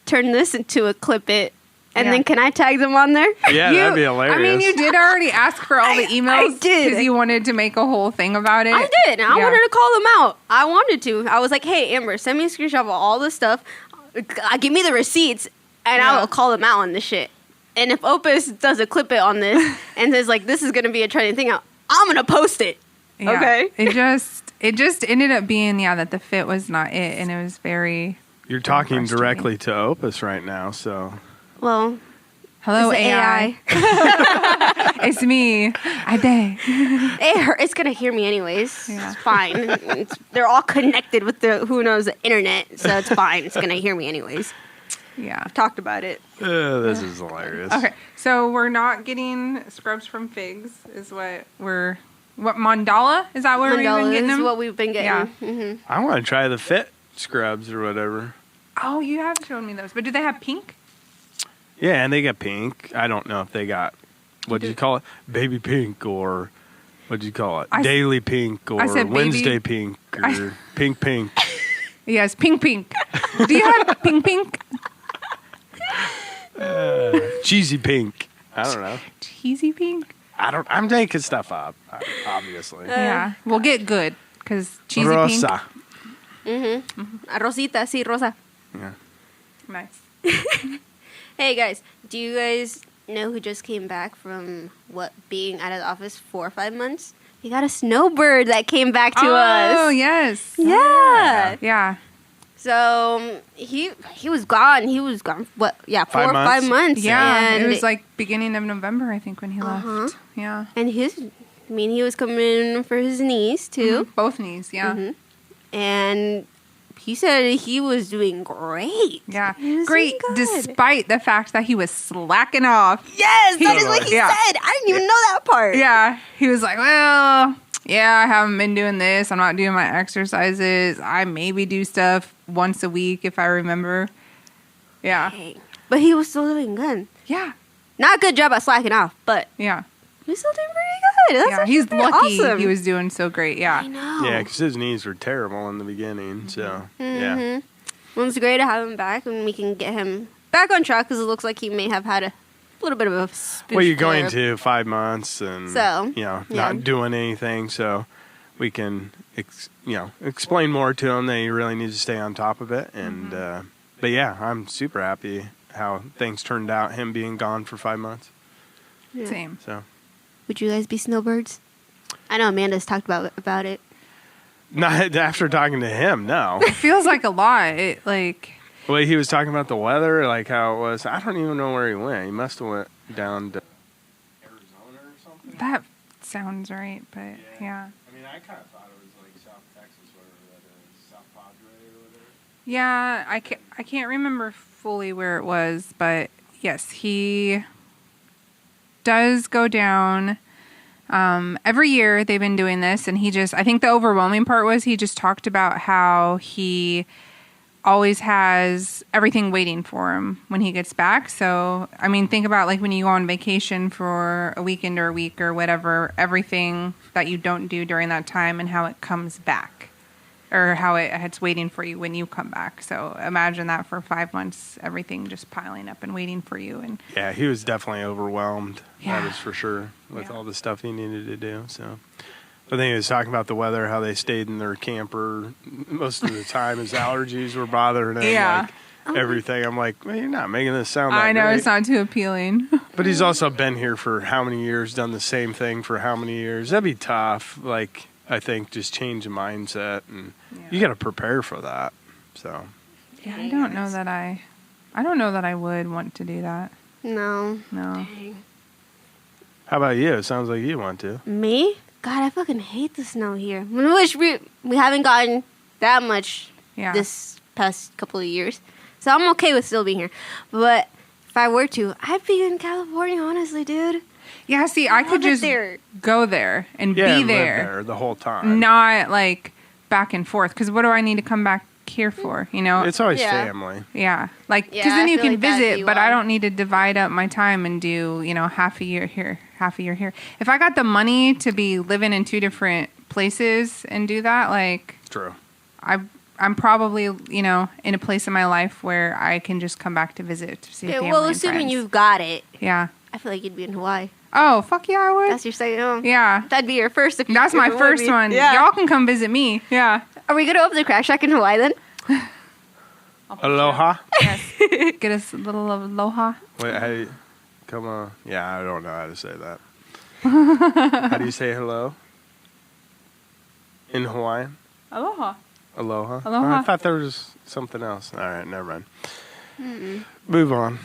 turn this into a clip it. And Yeah. then can I tag them on there? Yeah, that'd be hilarious. I mean, you did already ask for all the emails. I did. Because you wanted to make a whole thing about it. I did. And I wanted to call them out. I wanted to. I was like, hey, Amber, send me a screenshot of all this stuff. Give me the receipts, and I will call them out on this shit. And if Opus does a clip it on this and says, like, this is going to be a trending thing, I'm going to post it. Yeah. Okay? It just ended up being, that the fit was not it. And it was very... You're talking frustrating. directly to Opus right now, so... Well... Hello, it's the AI. It's me. Ade. It's going to hear me anyways. Yeah. It's fine. They're all connected with the, who knows, the internet. So it's fine. It's going to hear me anyways. Yeah. Talked about it. This is hilarious. Okay, so we're not getting scrubs from Figs, is what Mandala? Is that where we've been Mandala getting is them? what we've been getting. Yeah. Mm-hmm. I want to try the Fit scrubs or whatever. Oh, you have shown me those. But do they have pink? Yeah, and they got pink. I don't know if they got, what'd you call it? Baby pink or what'd you call it? Daily pink or said baby. Wednesday pink or pink pink. Yes, pink. Do you have pink? Cheesy pink. I don't know. Cheesy pink? I'm making stuff up, obviously. Yeah. We'll get good, because cheesy Rosa. pink. Rosita, sí, rosa. Yeah. Nice. Hey guys, do you guys know who just came back from being out of the office 4 or 5 months? He got a snowbird that came back to us. Oh, yes. Yeah. Yeah. So he was gone. He was gone. 4 or 5 months. Yeah. And it was like beginning of November, I think, when he left. Yeah. And he was coming in for his knees too. Mhm. Both knees, yeah. Mhm. And he said he was doing great. Yeah. He was Great, doing good. despite the fact that he was slacking off. Yes, that is what he Yeah. said. I didn't even know that part. Yeah. He was like, well, yeah, I haven't been doing this. I'm not doing my exercises. I maybe do stuff once a week if I remember. Yeah. Dang. But he was still doing good. Yeah. Not a good job at slacking off, but Yeah. he was still doing pretty good. That's Yeah. actually He's pretty lucky awesome. he was doing so great. I Yeah. know. Yeah, because his knees were terrible in the beginning. So, yeah. Well, it's great to have him back, and we can get him back on track because it looks like he may have had a little bit of a spoof Well, you're going flare. to 5 months and, So, not yeah. doing anything. So we can, explain more to him that he really needs to stay on top of it. And, but yeah, I'm super happy how things turned out, him being gone for 5 months. Yeah. Same. So, Would you guys be snowbirds? I know Amanda's talked about it. not after talking to him, no. It feels like a lot. Well, he was talking about the weather, like how it was. I don't even know where he went. He must have went down to Arizona or something. That sounds right, but yeah. I mean, I kind of thought it was like South Texas, whatever that is, South Padre or whatever. Yeah, I can't remember fully where it was, but yes, he does go down. Every year they've been doing this, and I think the overwhelming part was he just talked about how he always has everything waiting for him when he gets back. So, I mean, think about like when you go on vacation for a weekend or a week or whatever, everything that you don't do during that time and how it comes back or how it's waiting for you when you come back. So imagine that for 5 months, everything just piling up and waiting for you. And Yeah, he was definitely overwhelmed. Yeah. That is for sure with Yeah. all the stuff he needed to do. So, but then he was talking about the weather, how they stayed in their camper most of the time. His allergies were bothering him. Yeah. Like everything. I'm like, well, you're not making this sound that I know great. it's not too appealing. But he's also been here for how many years, done the same thing for how many years. That'd be tough. Like, I think just change the mindset, and you got to prepare for that. So Yeah, I don't know that I would want to do that. No. No. how about you? It sounds like you want to. Me? God, I fucking hate the snow here. I wish we haven't gotten that much Yeah. this past couple of years. So I'm okay with still being here. But if I were to, I'd be in California, honestly, dude. Yeah, see, I could Love it just there. go there and Yeah, be and live there, the whole time. not like back and forth. Because what do I need to come back here for? You know? It's always Yeah. family. Yeah, like because Yeah, then I you feel can like that'd visit, be but why. I don't need to divide up my time and do half a year here, half a year here. If I got the money to be living in 2 different places and do that, like True. I'm probably in a place in my life where I can just come back to visit to see Okay, family well, and assuming friends. you've got it, Yeah. I feel like you'd be in Hawaii. Oh fuck yeah, I would. That's your second home. Yeah. That'd be your first. That's my first one. Yeah. Y'all can come visit me. Yeah. Are we gonna open the crack shack in Hawaii then? Aloha. Yes. Get us a little aloha. Wait, how come on? Yeah, I don't know how to say that. How do you say hello in Hawaiian? Aloha. Aloha. Aloha. Oh, I thought there was something else. All right, never mind. Move on.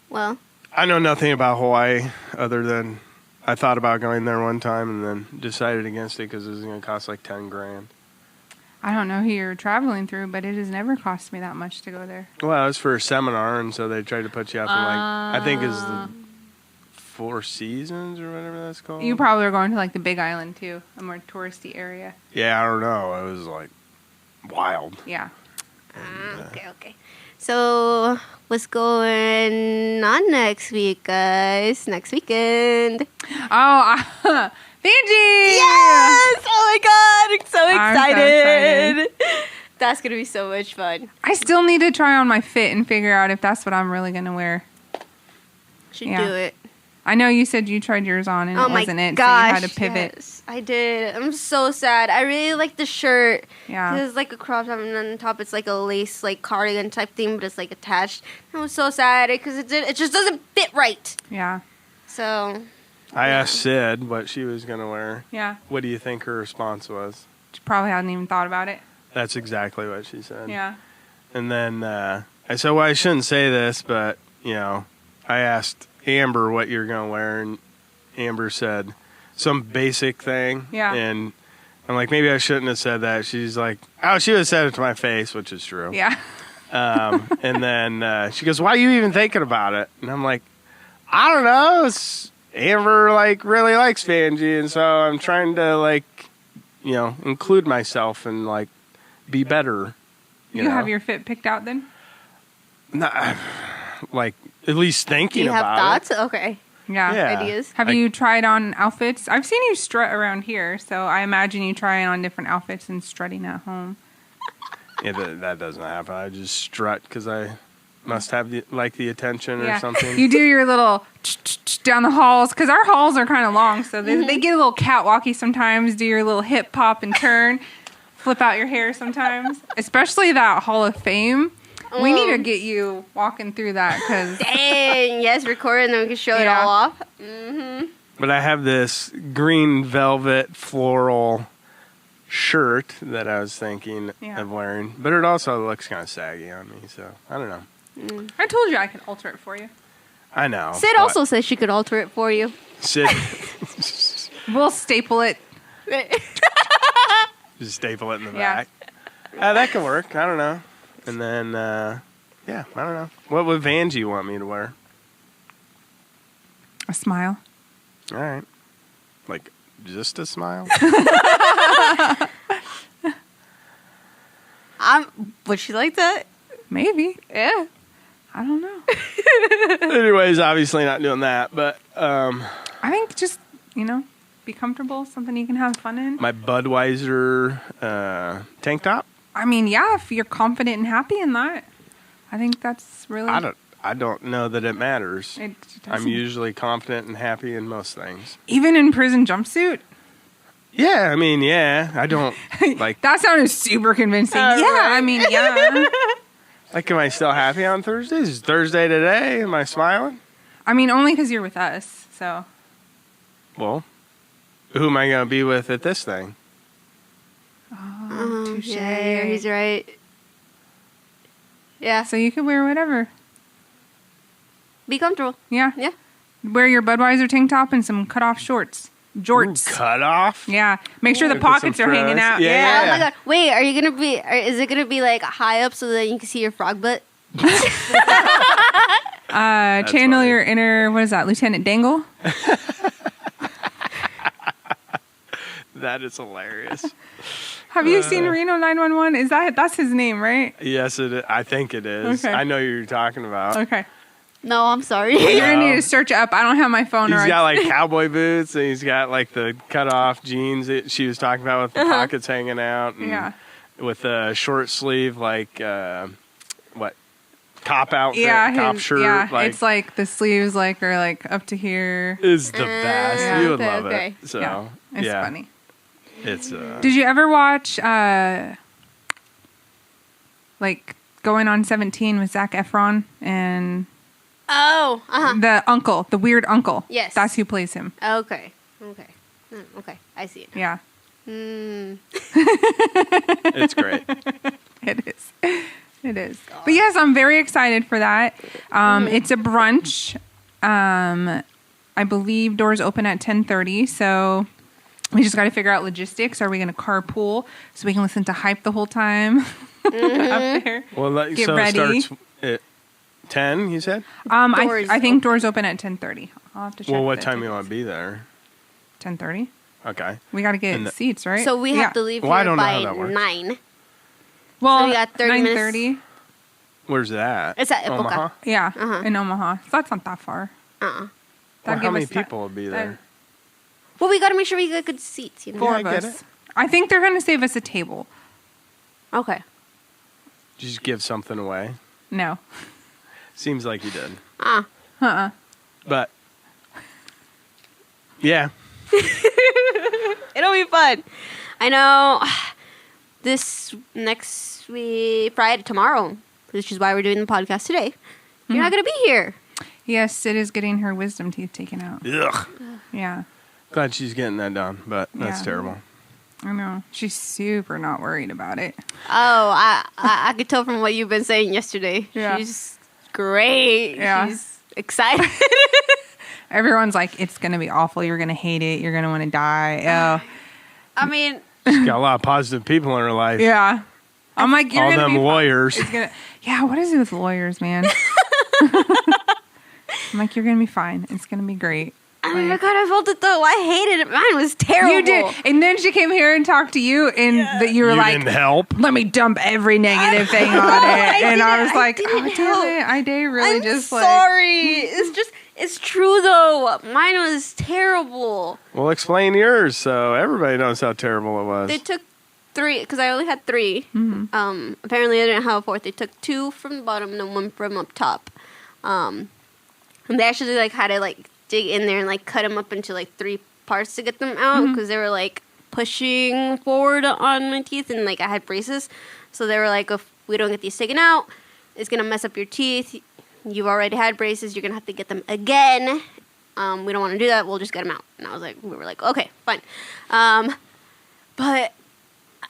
Well, I know nothing about Hawaii other than I thought about going there one time and then decided against it because it was going to cost like $10,000. I don't know who you're traveling through, but it has never cost me that much to go there. Well, it was for a seminar, and so they tried to put you out to I think it's the Four Seasons or whatever that's called. You probably are going to like the Big Island too, a more touristy area. Yeah, I don't know. It was like wild. Yeah. okay. So, what's going on next week, guys? Next weekend. Oh, Fiji! Yes! Oh my god, I'm so I'm so excited. That's gonna be so much fun. I still need to try on my fit and figure out if that's what I'm really going to wear. Should Yeah. do it. I know you said you tried yours on and Oh it my wasn't it, gosh, so you had to pivot. Yes, I did. I'm so sad. I really like the shirt. Yeah. It's like a crop top, and then on top it's like a lace, like cardigan type thing, but it's like attached. I was so sad because it just doesn't fit right. Yeah. So I asked Sid what she was going to wear. Yeah. What do you think her response was? She probably hadn't even thought about it. That's exactly what she said. Yeah. And then I said, well, I shouldn't say this, but, I asked Amber what you're going to wear, and Amber said some basic thing. Yeah. And I'm like, maybe I shouldn't have said that. She's like, oh, she would have said it to my face, which is true. Yeah. And then she goes, why are you even thinking about it? And I'm like, I don't know. Amber, really likes Fanji, and so I'm trying to, include myself and, be better. You know? have your fit picked out then? Not, at least do thinking you have about thoughts? Okay. Yeah. Yeah. Ideas? Have you tried on outfits? I've seen you strut around here, so I imagine you trying on different outfits and strutting at home. it. Yeah, that doesn't happen. I just strut because I must have the attention or Yeah. something. You do your little down the halls, because our halls are kind of long, so Mm-hmm. they get a little catwalky sometimes. Do your little hip hop and turn, flip out your hair sometimes. Especially that Hall of Fame. We need to get you walking through that because Dang, yes, record it and then we can show it Yeah. all off. But I have this green velvet floral shirt that I was thinking Yeah. of wearing, but it also looks kind of saggy on me, so I don't know. I told you I could alter it for you. I know. Sid but also says she could alter it for you. Sid We'll staple it. just staple it in the Yeah. back. That could work. I don't know. And then, I don't know. What would Vanjie want me to wear? A smile. All right. Just a smile? Would she like that? Maybe. Yeah. I don't know. Anyways, obviously not doing that, but I think just, be comfortable, something you can have fun in. my Budweiser tank top. I mean, yeah, if you're confident and happy in that, I think that's really. I don't know that it matters. It I'm doesn't- usually confident and happy in most things. Even in prison jumpsuit. Yeah, I mean, yeah. I don't like. That sounded super convincing. Oh, yeah, right. I mean, yeah. Am I still happy on Thursdays? Is Thursday today? Am I smiling? I mean, only because you're with us. So Well, who am I going to be with at this thing? touche. Yeah, he's right. Yeah. So you can wear whatever. Be comfortable. Yeah. Yeah. Wear your Budweiser tank top and some cut-off shorts. Jorts. Cut off? Yeah. Make sure the Look at pockets some are hanging frills. out. Yeah. Oh my god. Wait, are you gonna be? Is it gonna be like high up so that you can see your frog butt? Channel funny. your inner, what is that, Lieutenant Dangle? That is hilarious. Have you seen Reno 911? That's his name, right? Yes, it is. I think it is. Okay. I know who you're talking about. Okay. No, I'm sorry. You're going to need to search it up. I don't have my phone. He's or got like cowboy boots and he's got like the cut off jeans that she was talking about with the pockets hanging out. And Yeah. with a short sleeve, like, cop outfit, Yeah, cop shirt. Yeah, like, it's like the sleeves like are like up to here. is the best. Yeah. You would Okay, love okay. it. So, Yeah, it's funny. It's, Did you ever watch like Going on 17 with Zac Efron and Oh, the uncle, the weird uncle? Yes. That's who plays him. okay. Okay. I see it. Yeah, it's great. it is. It is. But yes, I'm very excited for that. It's a brunch. I believe doors open at 10:30, so we just got to figure out logistics. Are we going to carpool so we can listen to hype the whole time up there? Well, Get so ready. it starts at 10, you said? Doors I think doors open at 10:30. I'll have to check. Well, what the time you tickets. want to be there? 10:30. Okay. We got to get And the- seats, right? So we Yeah. have to leave Well, I here don't know how by that works. 9. Well, so we got 30 minutes. 9:30. Where's that? It's at Omaha? Epoca. Yeah, Uh-huh. in Omaha. So that's not that far. Well, That'd how give many us that- people will be there? Well, we got to make sure we get good seats. You know? Four I of get us. it. I think they're going to save us a table. Okay. Did you just give something away? No. Seems like you did. Uh-uh. But, yeah. It'll be fun. I know this next week, Friday, tomorrow, which is why we're doing the podcast today. You're not going to be here. Yes, it is getting her wisdom teeth taken out. Ugh. Yeah, Glad she's getting that done, but that's Yeah. terrible. I know. She's super not worried about it. Oh, I could tell from what you've been saying yesterday. Yeah. She's great. Yeah. She's excited. Everyone's like, it's going to be awful. You're going to hate it. You're going to want to die. Oh, I mean, She's got a lot of positive people in her life. yeah. I'm like, you're All going to them be fine. lawyers. It's gonna, yeah, what is it with lawyers, man? I'm like, you're going to be fine. It's going to be great. oh my God, I felt it though. I hated it. Mine was terrible. You did. And then she came here and talked to you, and that you were You like, didn't help. let me dump every negative thing on it. And I was like, oh, didn't damn help. it. I did really I'm just sorry. It's true though. Mine was terrible. Well, explain yours so everybody knows how terrible it was. They took 3 because I only had 3. Apparently, I didn't have a 4th. They took 2 from the bottom and then 1 from up top. And they actually like had to like dig in there and like cut them up into like 3 parts to get them out because they were like pushing forward on my teeth and like I had braces, so they were like, if we don't get these taken out, it's gonna mess up your teeth. You've already had braces. You're gonna have to get them again. We don't want to do that. We'll just get them out. And I was like, we were like, okay, fine. But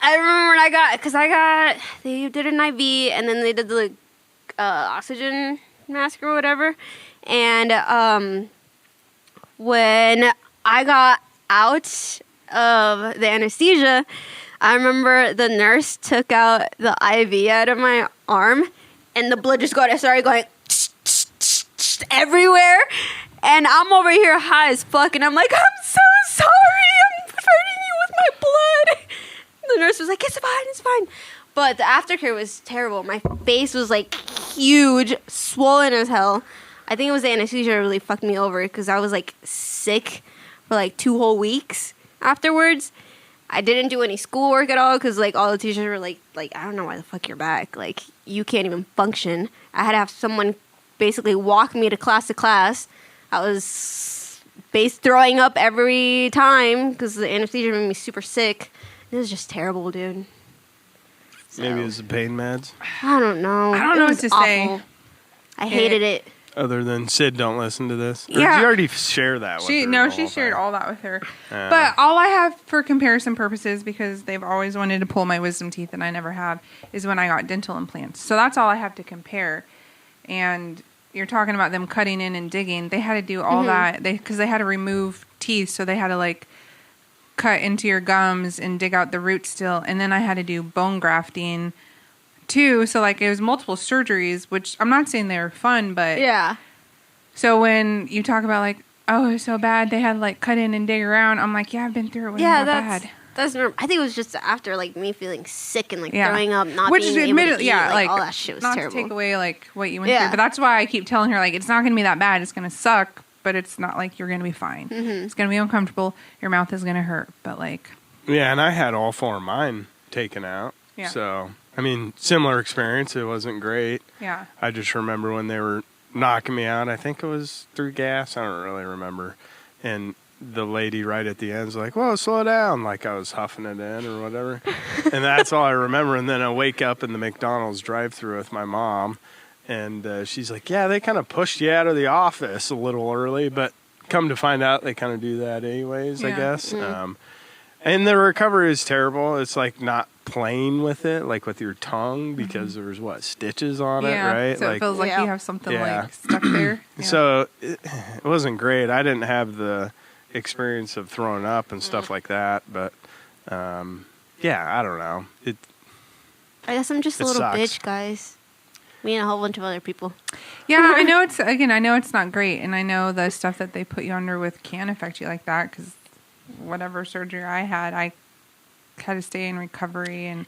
I remember when they did an IV and then they did the oxygen mask or whatever. And when I got out of the anesthesia, I remember the nurse took out the IV out of my arm and the blood just started going everywhere. And I'm over here high as fuck and I'm like, I'm so sorry. I'm hurting you with my blood. The nurse was like, it's fine. But the aftercare was terrible. My face was like huge, swollen as hell. I think it was the anesthesia that really fucked me over because I was like sick for like 2 whole weeks afterwards. I didn't do any schoolwork at all because like all the teachers were like I don't know why the fuck you're back. Like you can't even function. I had to have someone basically walk me to class. I was throwing up every time because the anesthesia made me super sick. It was just terrible, dude. So, Maybe it was the pain meds. I don't know. I don't It know was what to say. awful. I hated it. Other than Sid, don't listen to this. Or Yeah. did you already share that with her? She shared all that with her. Yeah. But all I have for comparison purposes, because they've always wanted to pull my wisdom teeth and I never have, is when I got dental implants. So that's all I have to compare. And you're talking about them cutting in and digging. They had to do all that because they had to remove teeth. So they had to like cut into your gums and dig out the root still. And then I had to do bone grafting too. So like it was multiple surgeries, which I'm not saying they were fun, but Yeah. so when you talk about like, oh, it was so bad, they had to like cut in and dig around. I'm like, yeah, I've been through it. It wasn't that bad. That's normal. I think it was just after like me feeling sick and like Yeah. throwing up, not Which being is able to admitted- eat, yeah, like, all that shit was not terrible. to take away like what you went Yeah. through, but that's why I keep telling her like it's not going to be that bad. It's going to suck, but it's not like you're going to be fine. It's going to be uncomfortable. Your mouth is going to hurt, but like Yeah, and I had all 4 of mine taken out. Yeah. So, I mean, similar experience. It wasn't great. yeah, I just remember when they were knocking me out. I think it was through gas. I don't really remember. And the lady right at the end was like, "Whoa, slow down!" Like I was huffing it in or whatever. And that's all I remember. And then I wake up in the McDonald's drive-thru with my mom, and she's like, "Yeah, they kind of pushed you out of the office a little early, but come to find out, they kind of do that anyways, I Yeah. guess." And the recovery is terrible. It's like not playing with it, like with your tongue, because there's stitches on it, yeah. right? So like, it feels like Yeah. you have something Yeah. like stuck there. Yeah. so it wasn't great. I didn't have the experience of throwing up and stuff like that, but yeah, I don't know. I guess I'm just a It little sucks. bitch, guys. Me and a whole bunch of other people. Yeah, I know it's not great, and I know the stuff that they put you under with can affect you like that because whatever surgery I had to stay in recovery and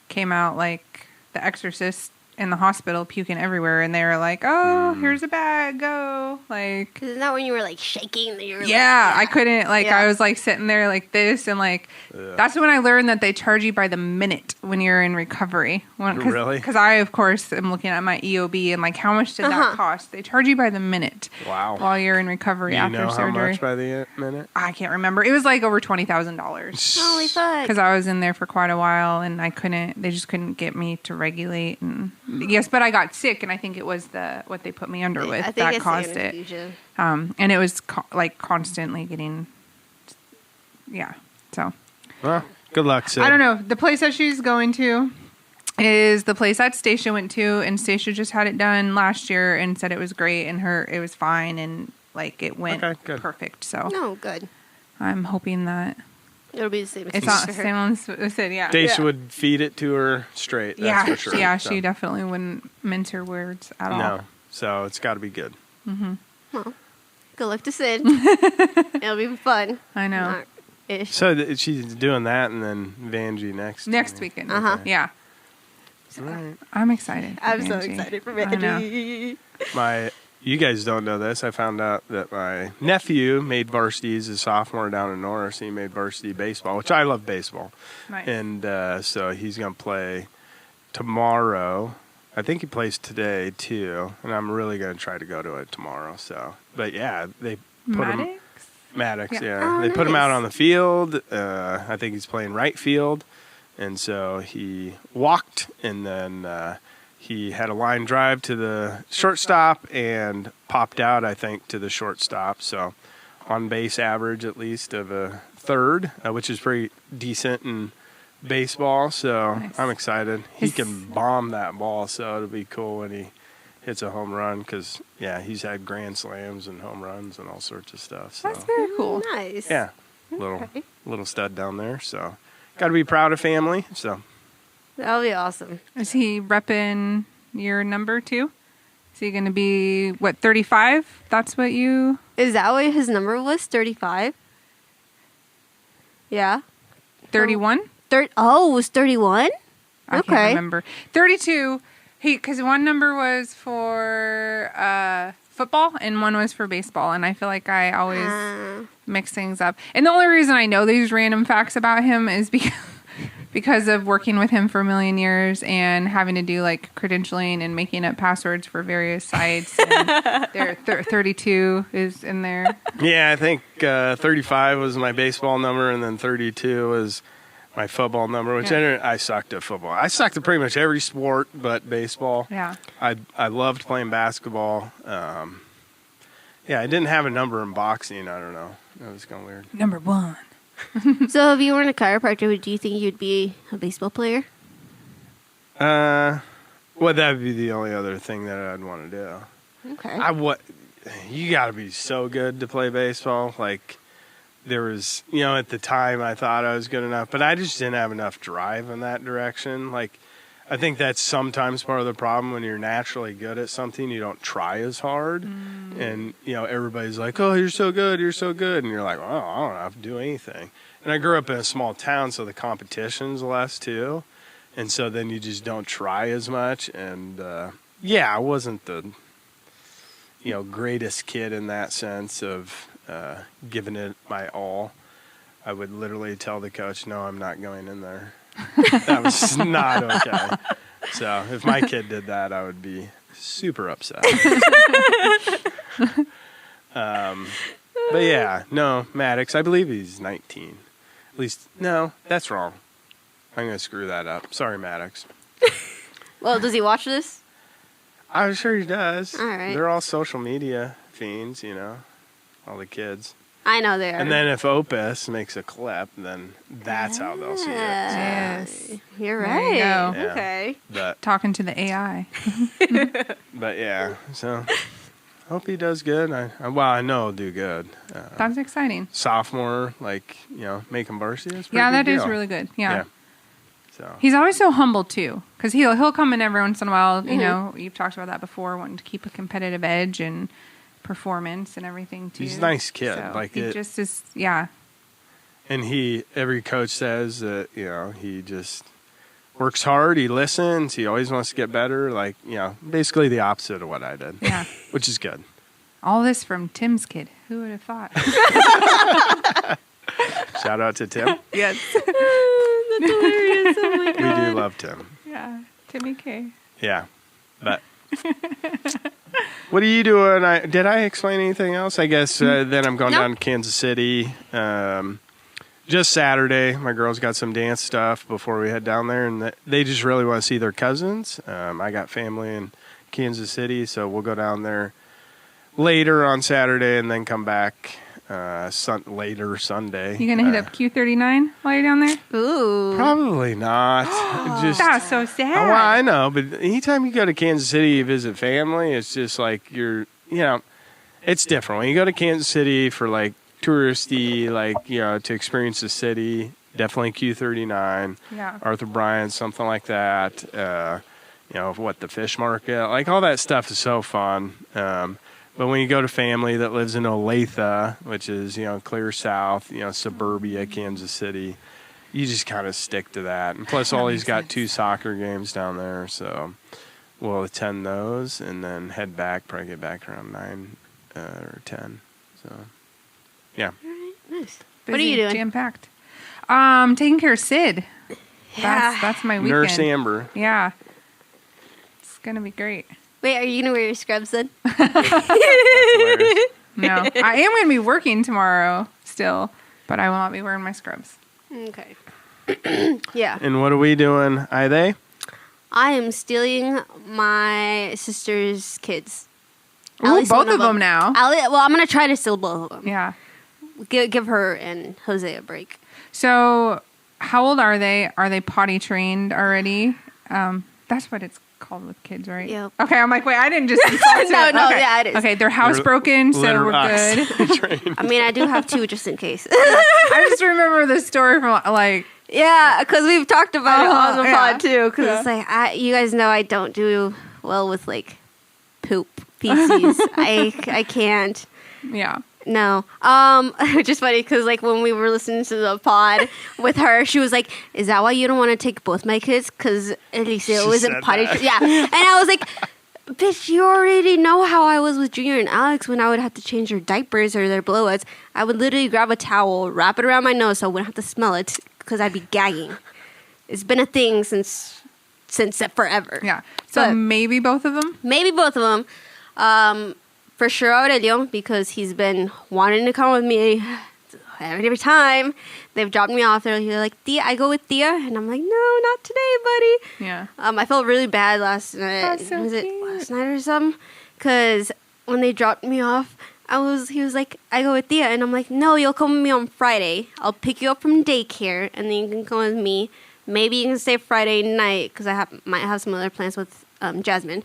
came out like The Exorcist in the hospital puking everywhere, and they were like, "Oh, here's a bag, go!" Like, Isn't that when you were like shaking? You were yeah, like, I couldn't like Yeah. I was like sitting there like this, and like that's when I learned that they charge you by the minute when you're in recovery. Really? Because I of course am looking at my EOB and like how much did that cost? They charge you by the minute. Wow. While you're in recovery Do you after know how surgery. much by the minute? I can't remember. It was like over $20,000 Holy fuck. because I was in there for quite a while and they just couldn't get me to regulate. And yes, but I got sick, and I think it was what they put me under with I think that it's caused the it. anesthesia. And it was like constantly getting, yeah. So Well, good luck, Sid. I don't know. The place that she's going to is the place that Stacia went to, and Stacia just had it done last year and said it was great, and it was fine, and like it went Okay, good. perfect. So No, good. I'm hoping that It'll be the same. it's not the same one as Sid. Yeah. Stacia would feed it to her straight. That's Yeah, for sure. yeah, So, she definitely wouldn't mince her words at all. No, so it's got to be good. Well, good luck to Sid. It'll be fun. I know. Not ish. So she's doing that, and then Vanjie next Weekend. Uh-huh. Yeah. All right. I'm excited. for I'm so Angie. excited for I know. Vanjie. You guys don't know this. I found out that my nephew made varsity. He's a sophomore down in Norris. He made varsity baseball, which I love baseball. Nice. And so he's going to play tomorrow. I think he plays today, too. And I'm really going to try to go to it tomorrow. So, but yeah, they put him. Maddox, Yeah. yeah. Oh, They put him out nice. on the field. I think he's playing right field. And so he walked, and then he had a line drive to the shortstop and popped out, I think, to the shortstop. So on base average, at least, of a third, which is pretty decent in baseball. So Nice. I'm excited. He His- can bomb that ball, so it'll be cool when he hits a home run because, yeah, he's had grand slams and home runs and all sorts of stuff. So. That's very cool. Nice. Yeah, little stud down there. So, got to be proud of family. So, That'll be awesome. Is he repping your number too? Is he going to be, 35? That's what you... Is that what his number was? 35? Yeah. 31? It was 31? I Okay. can't remember. 32, because one number was for football and one was for baseball. And I feel like I always mix things up. And the only reason I know these random facts about him is because of working with him for a million years and having to do like credentialing and making up passwords for various sites. And there, 32 is in there. yeah, I think 35 was my baseball number, and then 32 was my football number, which I sucked at football. I sucked at pretty much every sport but baseball. Yeah. I loved playing basketball. Yeah, I didn't have a number in boxing. I don't know. That was kind of weird. Number 1. So if you weren't a chiropractor, do you think you'd be a baseball player? Well, that would be the only other thing that I'd want to do. Okay. You got to be so good to play baseball. Like, there was, at the time I thought I was good enough, but I just didn't have enough drive in that direction. Like, I think that's sometimes part of the problem when you're naturally good at something, you don't try as hard. And, everybody's like, oh, you're so good. And you're like, oh, I don't have to do anything. And I grew up in a small town, so the competition's less too. And so then you just don't try as much. And, I wasn't the, greatest kid in that sense of giving it my all. I would literally tell the coach, no, I'm not going in there. That was not okay. So if my kid did that, I would be super upset. But yeah, no, Maddox, I believe he's 19. At least, no, that's wrong. I'm going to screw that up. Sorry, Maddox. Well, does he watch this? I'm sure he does. All right. They're all social media fiends, all the kids. I know they are. And then if Opus makes a clip, then that's how they'll see it. Yes. You're There right. you go. Yeah. Okay. But Talking to the AI. yeah, so hope he does good. I know he'll do good. That's exciting. Sophomore, making varsity. That's a pretty Yeah, good that is deal. really good. Yeah. So He's always so humble too, because he'll come in every once in a while. You've talked about that before, wanting to keep a competitive edge and performance and everything too. he's a nice kid. So he just is. Yeah. And every coach says that he just works hard. He listens. He always wants to get better. Like basically the opposite of what I did. Yeah. Which is good. All this from Tim's kid. Who would have thought? Shout out to Tim. Yes. That's hilarious. Oh my We god. do love Tim. Yeah. Timmy K. Yeah, but what are you doing? Did I explain anything else? I guess then I'm going No. down to Kansas City. Just Saturday, my girls got some dance stuff before we head down there, and they just really want to see their cousins. I got family in Kansas City, so we'll go down there later on Saturday and then come back later Sunday. You gonna hit up Q39 while you're down there? Ooh. Probably not. Just That's so sad. well, I know, but anytime you go to Kansas City, you visit family, it's just like it's different. When you go to Kansas City for like touristy, to experience the city, definitely Q39, Yeah. Arthur Bryant, something like that. The fish market, like all that stuff is so fun. But when you go to family that lives in Olathe, which is, clear south, suburbia, Kansas City, you just kind of stick to that. And plus, Ollie's got 2 soccer games down there, so we'll attend those and then head back, probably get back around 9 or 10. So, yeah. Nice. What are you doing? Jam packed. Taking care of Sid. Yeah. That's my weekend. Nurse Amber. Yeah. It's gonna be great. Wait, are you gonna wear your scrubs then? That's hilarious. No, I am gonna be working tomorrow still, but I will not be wearing my scrubs. Okay. Yeah. And what are we doing, they? I am stealing my sister's kids. At Ooh, least both one of them now. I'm gonna try to steal both of them. Yeah. Give her and Jose a break. So, how old are they? Are they potty trained already? That's what it's called with kids, right? Yep. Okay, I'm like, wait, I didn't just. No, okay. yeah, it is. Okay, they're housebroken, so we're good. I mean, I do have 2 just in case. I just remember the story from like. Yeah, because we've talked about it on the yeah. pod too. Because Yeah. it's like you guys know I don't do well with like poop feces. I can't. Yeah. No. Just funny because like when we were listening to the pod with her, she was like, "Is that why you don't want to take both my kids? Because at least it wasn't said potty." that. Yeah, and I was like, "Bitch, you already know how I was with Junior and Alex when I would have to change their diapers or their blowouts. I would literally grab a towel, wrap it around my nose so I wouldn't have to smell it because I'd be gagging. It's been a thing since forever. Yeah. So But- maybe both of them? Maybe both of them. For sure Aurelio, because he's been wanting to come with me every time they've dropped me off, they're like, Tia, I go with Tia, and I'm like, no, not today, buddy. Yeah. I felt really bad last night. That's so was it cute. last night or something? Because when they dropped me off, he was like, I go with Tia, and I'm like, no, you'll come with me on Friday. I'll pick you up from daycare, and then you can come with me. Maybe you can stay Friday night because might have some other plans with Jasmine.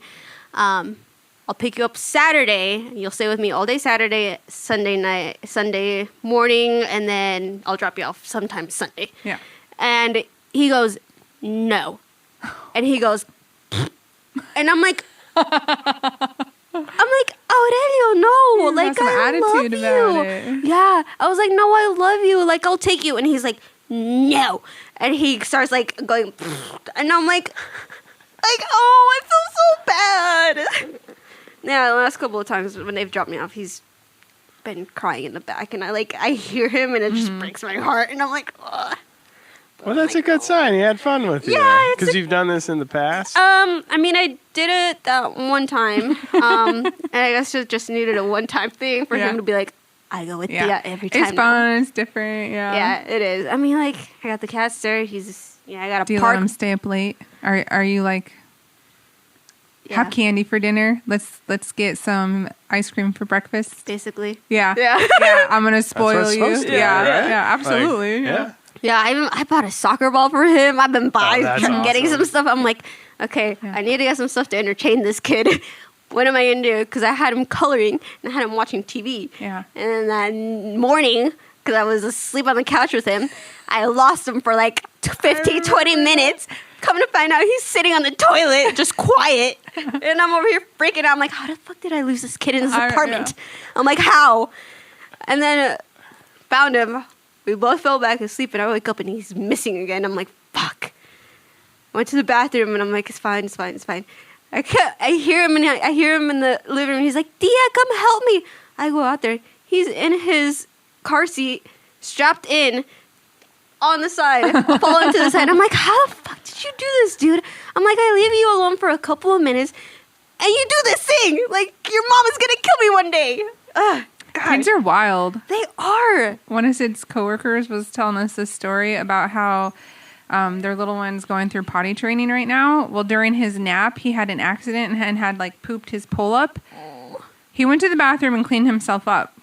I'll pick you up Saturday. You'll stay with me all day Saturday, Sunday morning, and then I'll drop you off sometime Sunday. Yeah. And he goes, no. And he goes, and I'm like, Aurelio, no. He's Like, got some I attitude love about you. it. Yeah. I was like, no, I love you. Like, I'll take you. And he's like, no. And he starts like going, and I'm like, oh, I feel so bad. Yeah, the last couple of times when they've dropped me off, he's been crying in the back, and I hear him, and it just breaks my heart, and I'm like, ugh. Well, that's a good sign. He had fun with you. Yeah, Because you've done this in the past. I mean, I did it that one time, and I guess it just needed a one-time thing for him to be like, I go with Tia every time. It's fun. It's different. Yeah. Yeah, it is. I mean, like, I got the cat there. He's just, I got Do a you park. let him stay up late? Are you like have candy for dinner? Let's get some ice cream for breakfast. Basically. Yeah. Yeah. Yeah. I'm gonna spoil it's you. supposed to be, Yeah. right? Yeah. Absolutely. Like, yeah. Yeah, I bought a soccer ball for him. I've been that's getting awesome. some stuff. I'm like, okay, Yeah. I need to get some stuff to entertain this kid. What am I going to do? Because I had him coloring and I had him watching TV. Yeah. And then that morning, because I was asleep on the couch with him, I lost him for like 15, 20 minutes. Come to find out he's sitting on the toilet, just quiet. And I'm over here freaking out. I'm like, how the fuck did I lose this kid in this apartment? I'm like, how? And then found him. We both fell back asleep, and I wake up, and he's missing again. I'm like, fuck. Went to the bathroom, and I'm like, it's fine. I hear him in the living room. He's like, Tia, come help me. I go out there. He's in his car seat, strapped in, on the side, falling to the side. I'm like, how the fuck did you do this, dude? I'm like, I leave you alone for a couple of minutes, and you do this thing. Like, your mom is gonna kill me one day. Ugh, God. Kids are wild. They are. One of Sid's coworkers was telling us this story about how their little one's going through potty training right now. Well, during his nap, he had an accident and had like pooped his pull-up. He went to the bathroom and cleaned himself up.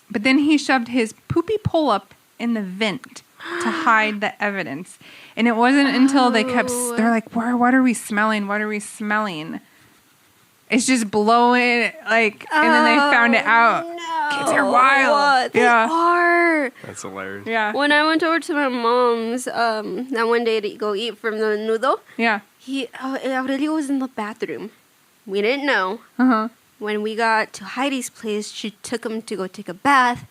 But then he shoved his poopy pull-up in the vent to hide the evidence. And it wasn't until they're like, what are we smelling? What are we smelling? It's just blowing, like, and then they found it out. No. Kids are wild. They are. That's hilarious. Yeah. When I went over to my mom's that one day to go eat from the noodle, Yeah. Aurelio was in the bathroom. We didn't know. Uh-huh. When we got to Heidi's place, she took him to go take a bath.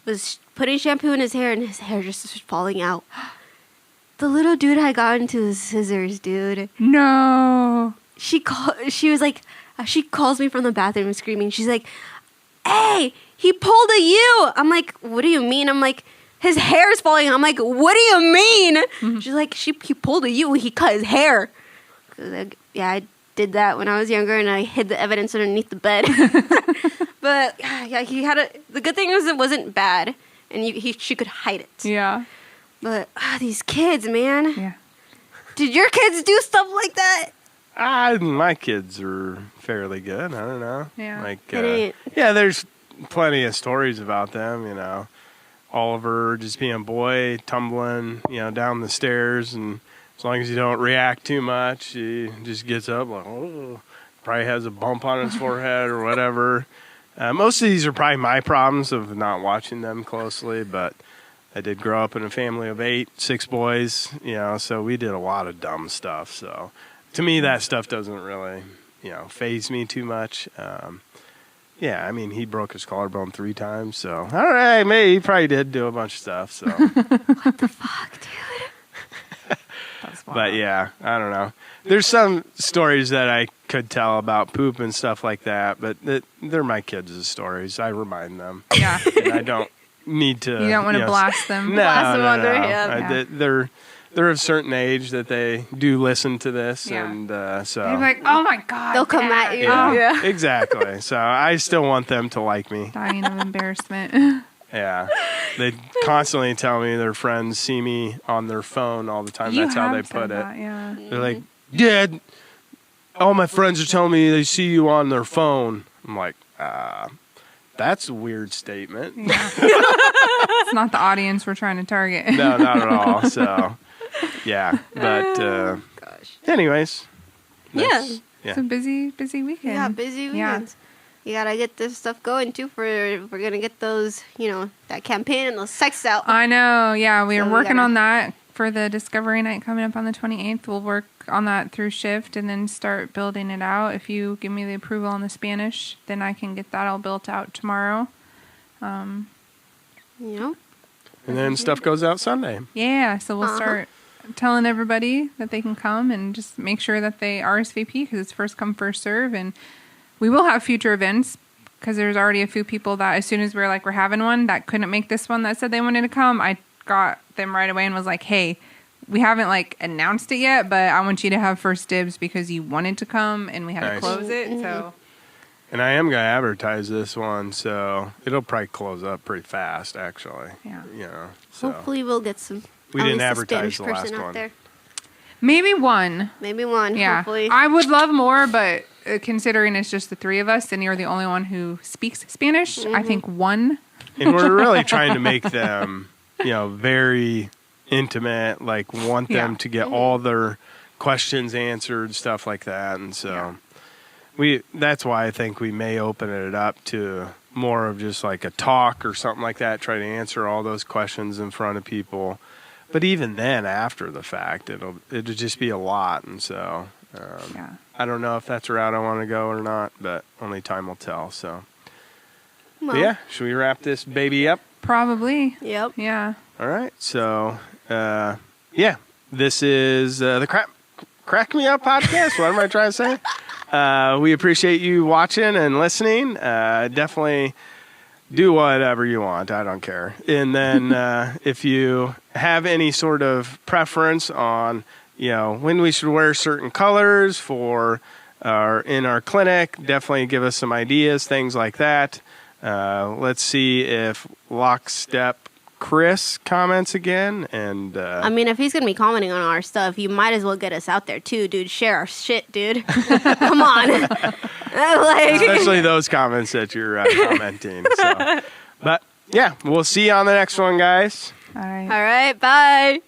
Was putting shampoo in his hair, and his hair just was falling out. The little dude had gotten to his scissors, dude. No. She was like, she calls me from the bathroom screaming. She's like, hey, he pulled a U. I'm like, what do you mean? I'm like, his hair is falling. I'm like, what do you mean? Mm-hmm. She's like, he pulled a U. He cut his hair. Yeah, I did that when I was younger, and I hid the evidence underneath the bed. But yeah, he had the good thing was it wasn't bad, and she could hide it. Yeah. But these kids, man. Yeah. Did your kids do stuff like that? My kids are fairly good. I don't know. Yeah. Like, Yeah, there's plenty of stories about them, you know. Oliver just being a boy, tumbling, down the stairs, and as long as you don't react too much, he just gets up like, oh, probably has a bump on his forehead or whatever. Most of these are probably my problems of not watching them closely, but I did grow up in a family of 6 boys, so we did a lot of dumb stuff, so to me, that stuff doesn't really, faze me too much. Yeah, I mean, he broke his collarbone 3 times, so all right, maybe he probably did do a bunch of stuff. So what the fuck, dude? That's wild. But yeah, I don't know. There's some stories that I could tell about poop and stuff like that, but they're my kids' stories. I remind them. Yeah. And I don't need to. You don't want to blast them. No, Blast them no, under, no. yeah. They're of a certain age that they do listen to this, Yeah. and so They're like, oh my God. They'll come Dad. at you. yeah, Yeah. exactly. So I still want them to like me, Dying of embarrassment. Yeah. They constantly tell me their friends see me on their phone all the time. You That's how they have put said it. that, yeah. They're like, Dad, all my friends are telling me they see you on their phone. I'm like, that's a weird statement. Yeah. It's not the audience we're trying to target. No, not at all. So, yeah. But, Gosh. anyways. Yeah. It's a busy weekend. Yeah, busy weekends. You gotta get this stuff going too. We're gonna get those, that campaign and those sexes out. I know. Yeah, we So are we working gotta- on that for the Discovery Night coming up on the 28th. We'll work on that through shift and then start building it out. If you give me the approval on the Spanish, then I can get that all built out tomorrow. And then stuff goes out Sunday. Yeah, so we'll start telling everybody that they can come and just make sure that they RSVP because it's first come, first serve. And we will have future events because there's already a few people that as soon as we're having one that couldn't make this one that said they wanted to come, I got them right away and was like, hey, we haven't announced it yet, but I want you to have first dibs because you wanted to come and we had to close it. So, And I am going to advertise this one, so it'll probably close up pretty fast, actually. Yeah. So Hopefully we'll get some. we at didn't least a advertise Spanish the person last out one. there. maybe one. Maybe one. Yeah. Hopefully. I would love more, but considering it's just the three of us and you're the only one who speaks Spanish, I think one. And we're really trying to make them, very intimate, want them to get all their questions answered, stuff like that. And so that's why I think we may open it up to more of just a talk or something like that, try to answer all those questions in front of people. But even then, after the fact, it'll just be a lot. And so I don't know if that's the route I want to go or not, but only time will tell. So, Well, yeah, should we wrap this baby up? Probably. Yep. Yeah. All right. So, this is the Crack Me Up podcast. What am I trying to say? We appreciate you watching and listening. Definitely do whatever you want. I don't care. And then if you have any sort of preference on, when we should wear certain colors in our clinic, definitely give us some ideas, things like that. Let's see if Lockstep Chris comments again. And I mean, if he's gonna be commenting on our stuff, you might as well get us out there too, dude. Share our shit, dude. Come on. especially those comments that you're commenting. So. But yeah, we'll see you on the next one, guys. All right. All right. Bye.